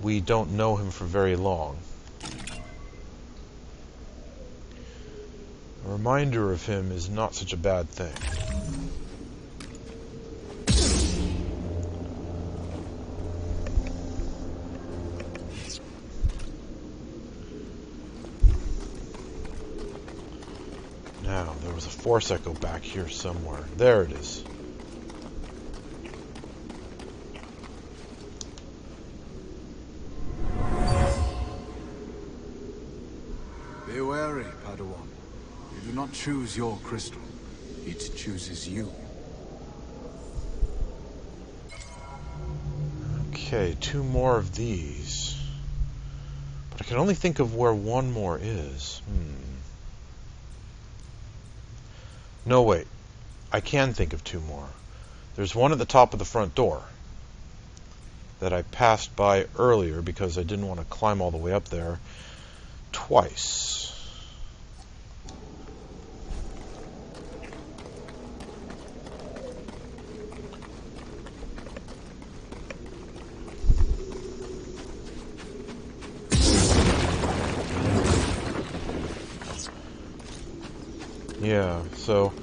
we don't know him for very long. A reminder of him is not such a bad thing. Now, there was a Force Echo back here somewhere. There it is. Be wary, Padawan. You do not choose your crystal. It chooses you. Okay, 2 more of these. But I can only think of where 1 more is. No, wait. I can think of 2 more. There's one at the top of the front door that I passed by earlier because I didn't want to climb all the way up there twice. Yeah, so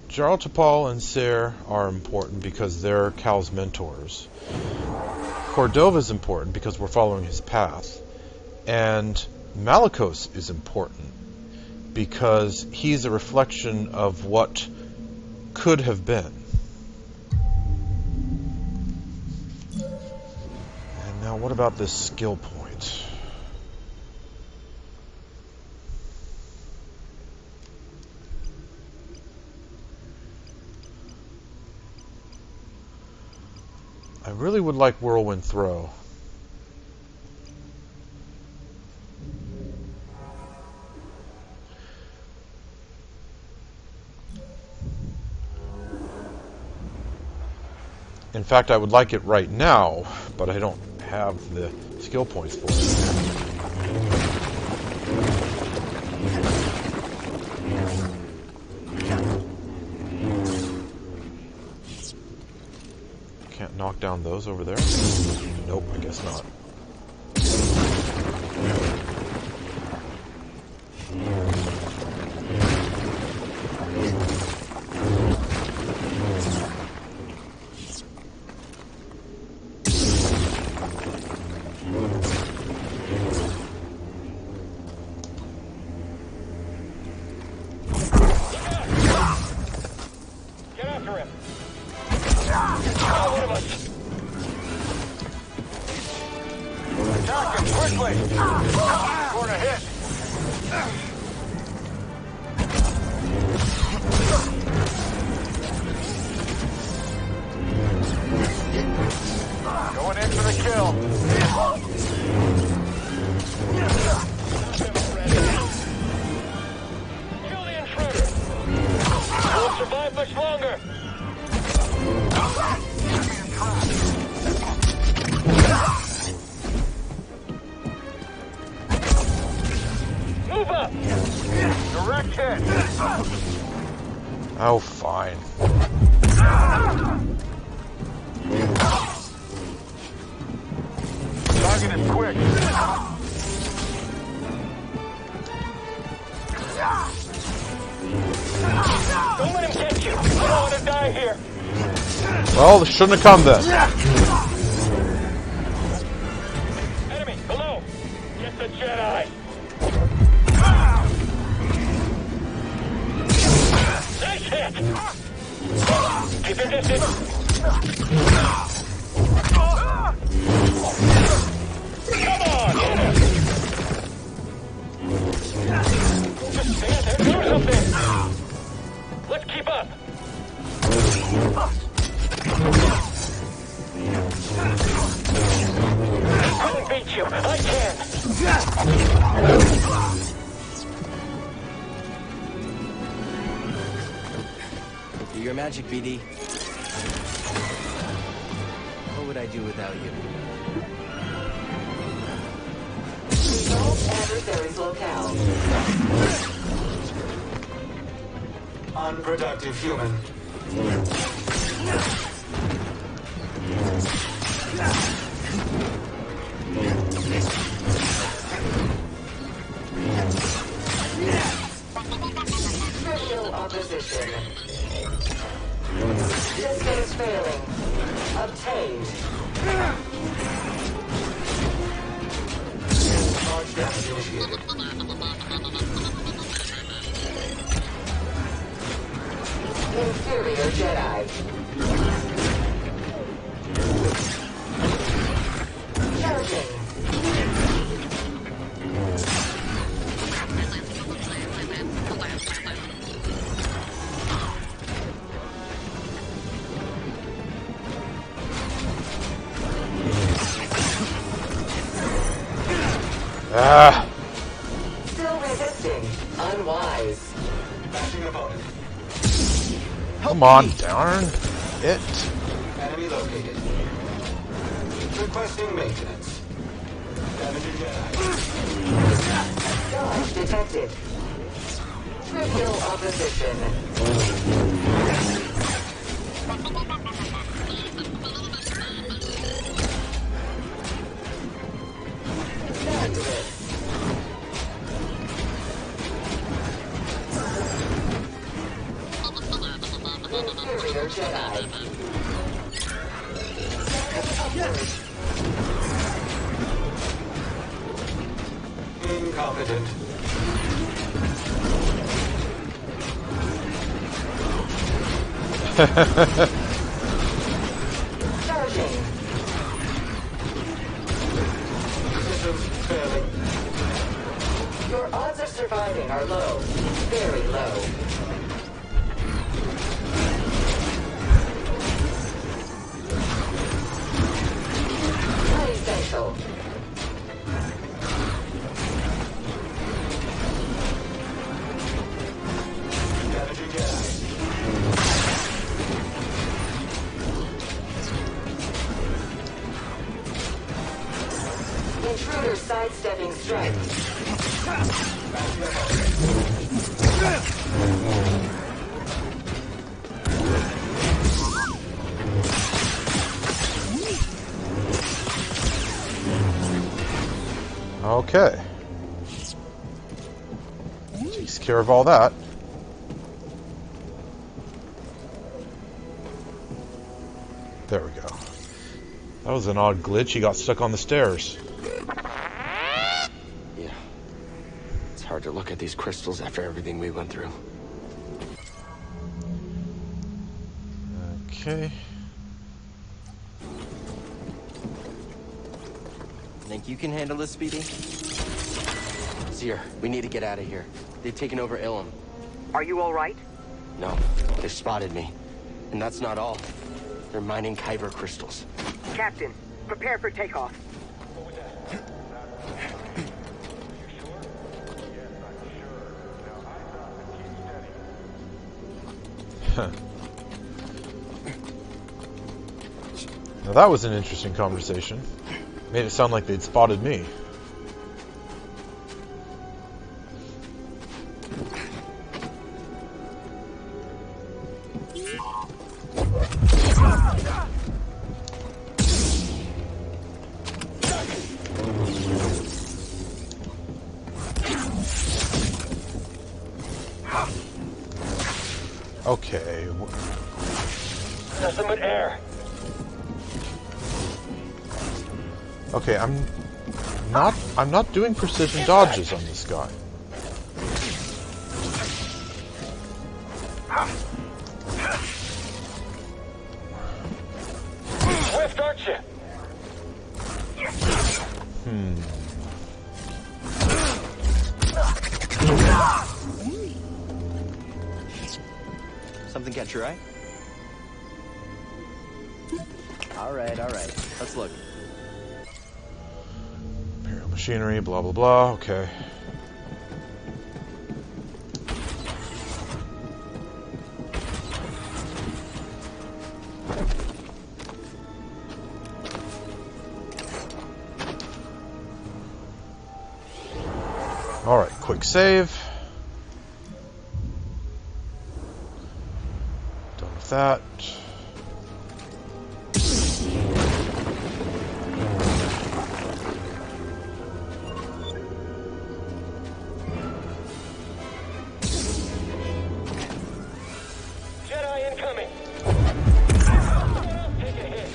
Jarl Tapal and Cere are important because they're Cal's mentors. Cordova's important because we're following his path. And Malicos is important because he's a reflection of what could have been. And now what about this skill point? I really would like Whirlwind Throw. In fact, I would like it right now, but I don't have the skill points for it. Can't knock down those over there? Nope, I guess not. Oh, fine. Target is quick. Don't let him get you. I don't want to die here. Well, this shouldn't have come then. Enemy, below. Get the Jedi. Nice hit. Keep your distance. Come on, hit him. Just stand there, do something. Let's keep up. I couldn't beat you. I can. Do your magic, BD. What would I do without you? Adversary's locale. Unproductive human. Special opposition. Distance failing. Obtained. Large damage initiated. Inferior Jedi. Charging. Ah! Still resisting. Unwise. Bashing opponent. Come on, darn it. Enemy located. Requesting maintenance. Damaging Jedi. Dodge detected. Trivial opposition. Dangerous. Inferior Jedi. Incompetent. Charging. Systems failing. Your odds of surviving are low. Very low. Essential. Damaging Jedi. Intruder sidestepping strike. Okay. Takes care of all that. There we go. That was an odd glitch. He got stuck on the stairs. Yeah. It's hard to look at these crystals after everything we went through. Okay. Think you can handle this, Speedy? Seer, we need to get out of here. They've taken over Ilum. Are you all right? No, they spotted me. And that's not all. They're mining Kyber crystals. Captain, prepare for takeoff. Huh. Now that was an interesting conversation. Made it sound like they'd spotted me. Okay. Nothing but air. Okay, I'm not doing precision dodges on this guy. Swift, aren't you? Something catch your eye? All right. Let's look. Imperial machinery, blah blah blah. Okay. All right, quick save. Done with that. Jedi incoming. Take a hit.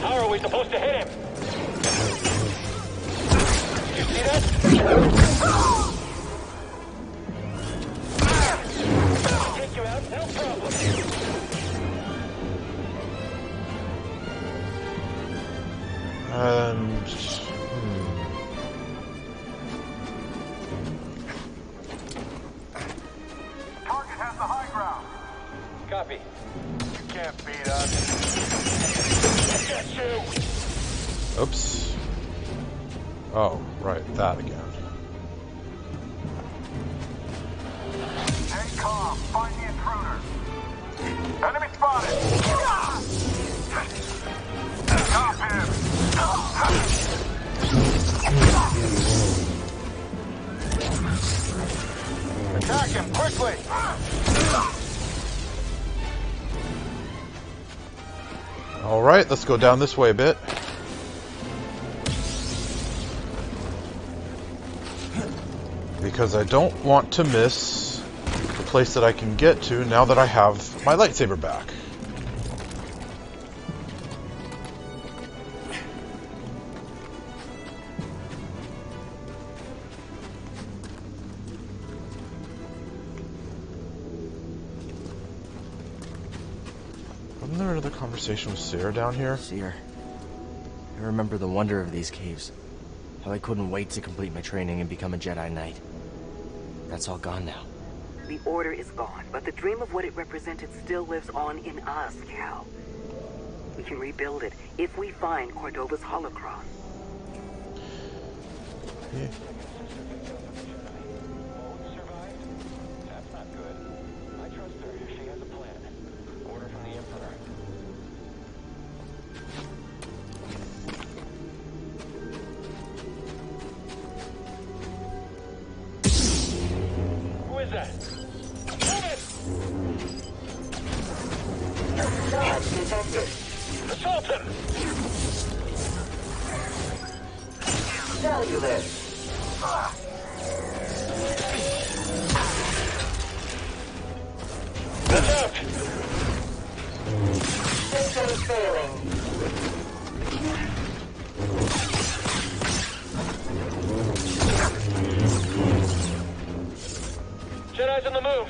How are we supposed to hit him? Did you see that? Take you out, no problem. And Target has the high ground. Copy. You can't beat us. Oops. Oh, right, that again. Stay calm. Find the intruder. Enemy spotted. Stop him. Attack him quickly. All right, let's go down this way a bit. Because I don't want to miss the place that I can get to now that I have my lightsaber back. Wasn't there another conversation with Cere down here? Cere. I remember the wonder of these caves. How I couldn't wait to complete my training and become a Jedi Knight. That's all gone now. The Order is gone, but the dream of what it represented still lives on in us, Cal. We can rebuild it if we find Cordova's holocron. Yeah. That's not good. I trust her. She has a plan. Order from the Emperor. Who is that? Move it! Dodge detected. Assault him! Cellular. Look out! Systems failing. Jedi's on the move.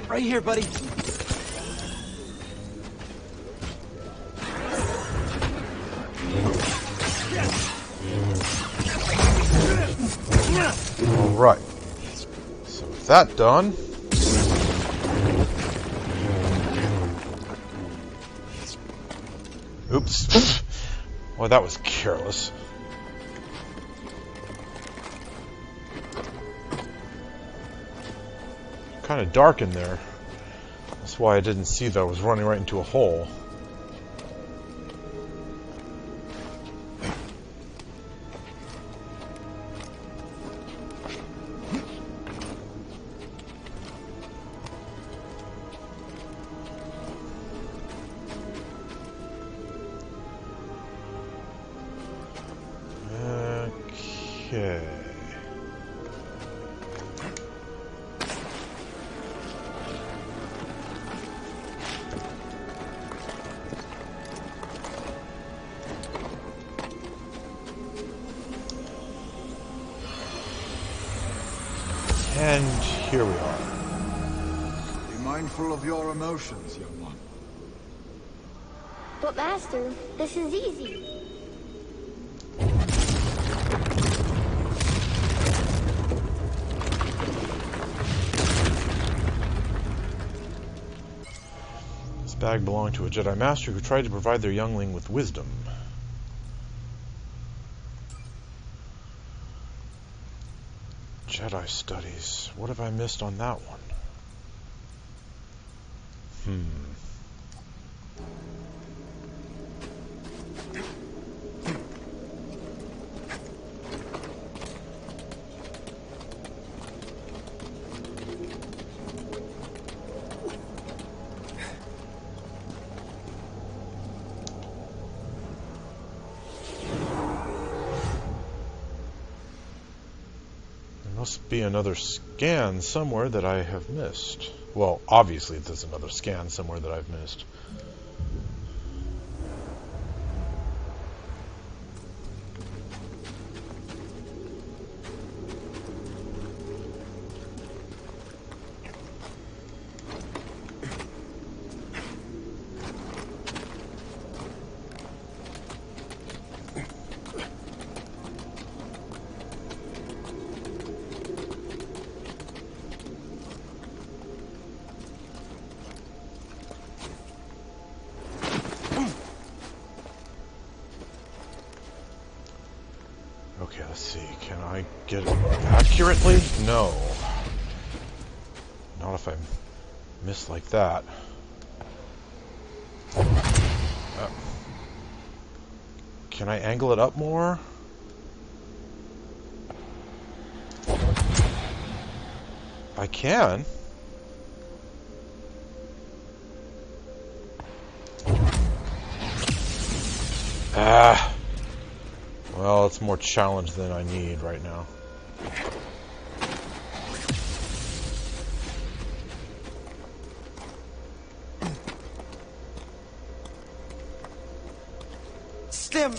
Right here, buddy. Alright. So with that done... Oops. Well, that was careless. Kind of dark in there. That's why I didn't see that I was running right into a hole. Okay. And here we are. Be mindful of your emotions, young one. But Master, this is easy. This bag belonged to a Jedi Master who tried to provide their youngling with wisdom. Jedi studies. What have I missed on that one? Must be another scan somewhere that I have missed. Well, obviously there's another scan somewhere that I've missed. Let's see, can I get it accurately? No. Not if I miss like that. Can I angle it up more? I can. Well, it's more challenge than I need right now. Stim!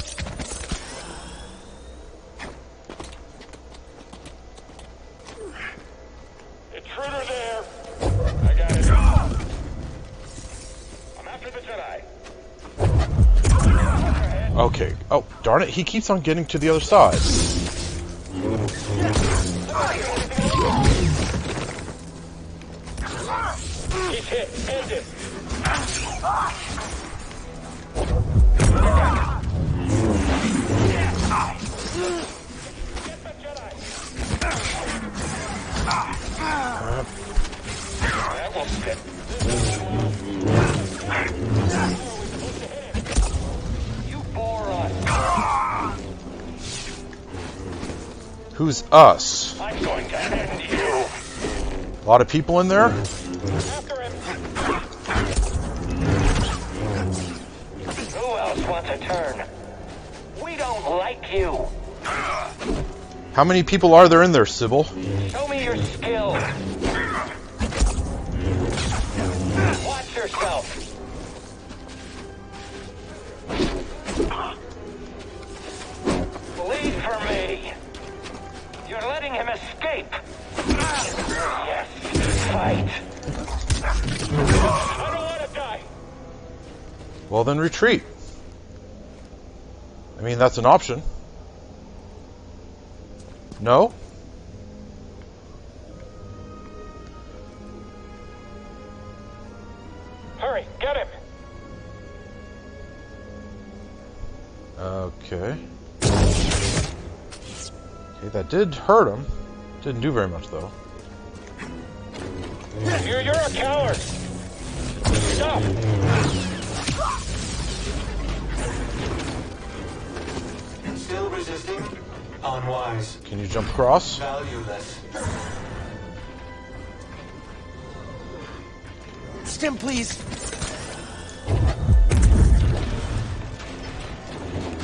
Intruder there! I got it. I'm after the Jedi. Okay. Oh, darn it. He keeps on getting to the other side. He's hit. End it. That won't stick. Who's us? I'm going to end you. A lot of people in there? After him. Who else wants a turn? We don't like you. How many people are there in there, Sybil? Show me your skill. Watch yourself. Bleed for me. You're letting him escape. Yes, fight. I don't want to die. Well, then retreat. I mean, that's an option. No? Hurry, get him. Okay. Okay, that did hurt him. Didn't do very much, though. You're a coward. Stop. Still resisting? Unwise. Can you jump across? Valueless. Stim, please.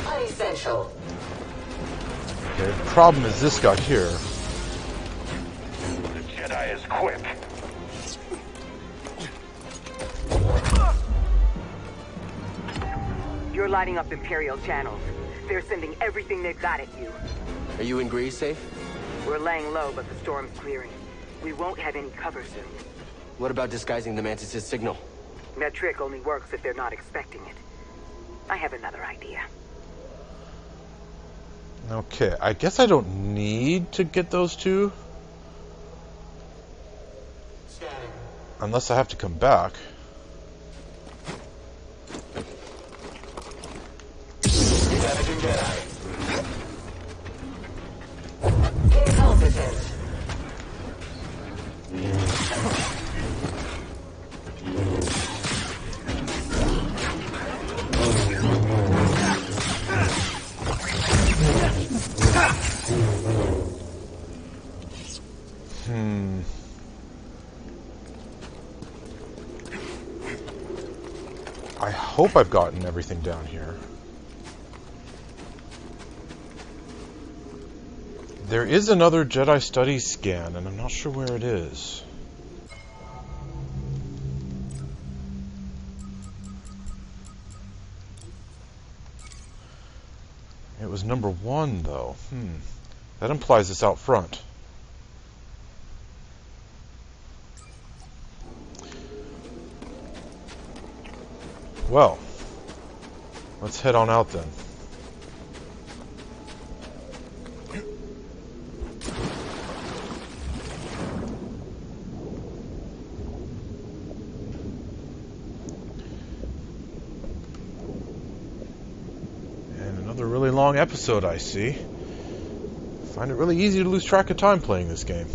Unessential. Okay, the problem is this guy here. The Jedi is quick. You're lighting up Imperial channels. They're sending everything they've got at you. Are you in Grease safe? We're laying low, but the storm's clearing. We won't have any cover soon. What about disguising the Mantis' signal? That trick only works if they're not expecting it. I have another idea. Okay, I guess I don't need to get those two. Unless I have to come back. Incompetent. I hope I've gotten everything down here. There is another Jedi Studies scan, and I'm not sure where it is. It was number 1, though. That implies it's out front. Well, let's head on out then. And another really long episode, I see. find it really easy to lose track of time playing this game.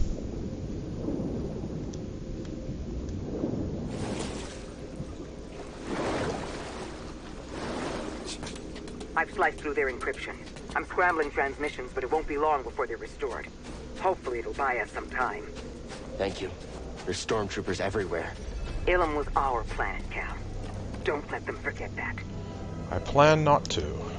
I've sliced through their encryption. I'm scrambling transmissions, but it won't be long before they're restored. Hopefully it'll buy us some time. Thank you. There's stormtroopers everywhere. Ilum was our planet, Cal. Don't let them forget that. I plan not to.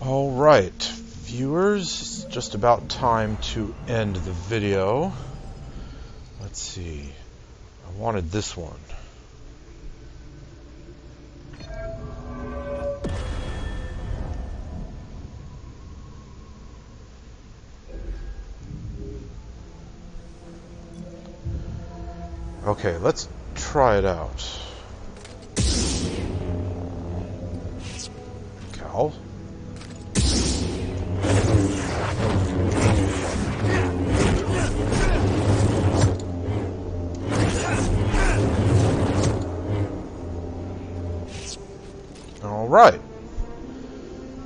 Alright, viewers, it's just about time to end the video. Let's see. I wanted this one. Okay, let's try it out. Cal? Alright.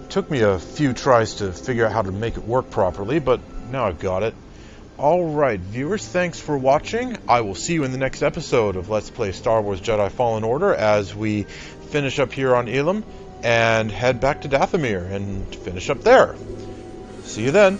Took me a few tries to figure out how to make it work properly, but now I've got it. Alright, viewers, thanks for watching. I will see you in the next episode of Let's Play Star Wars Jedi Fallen Order as we finish up here on Ilum and head back to Dathomir and finish up there. See you then.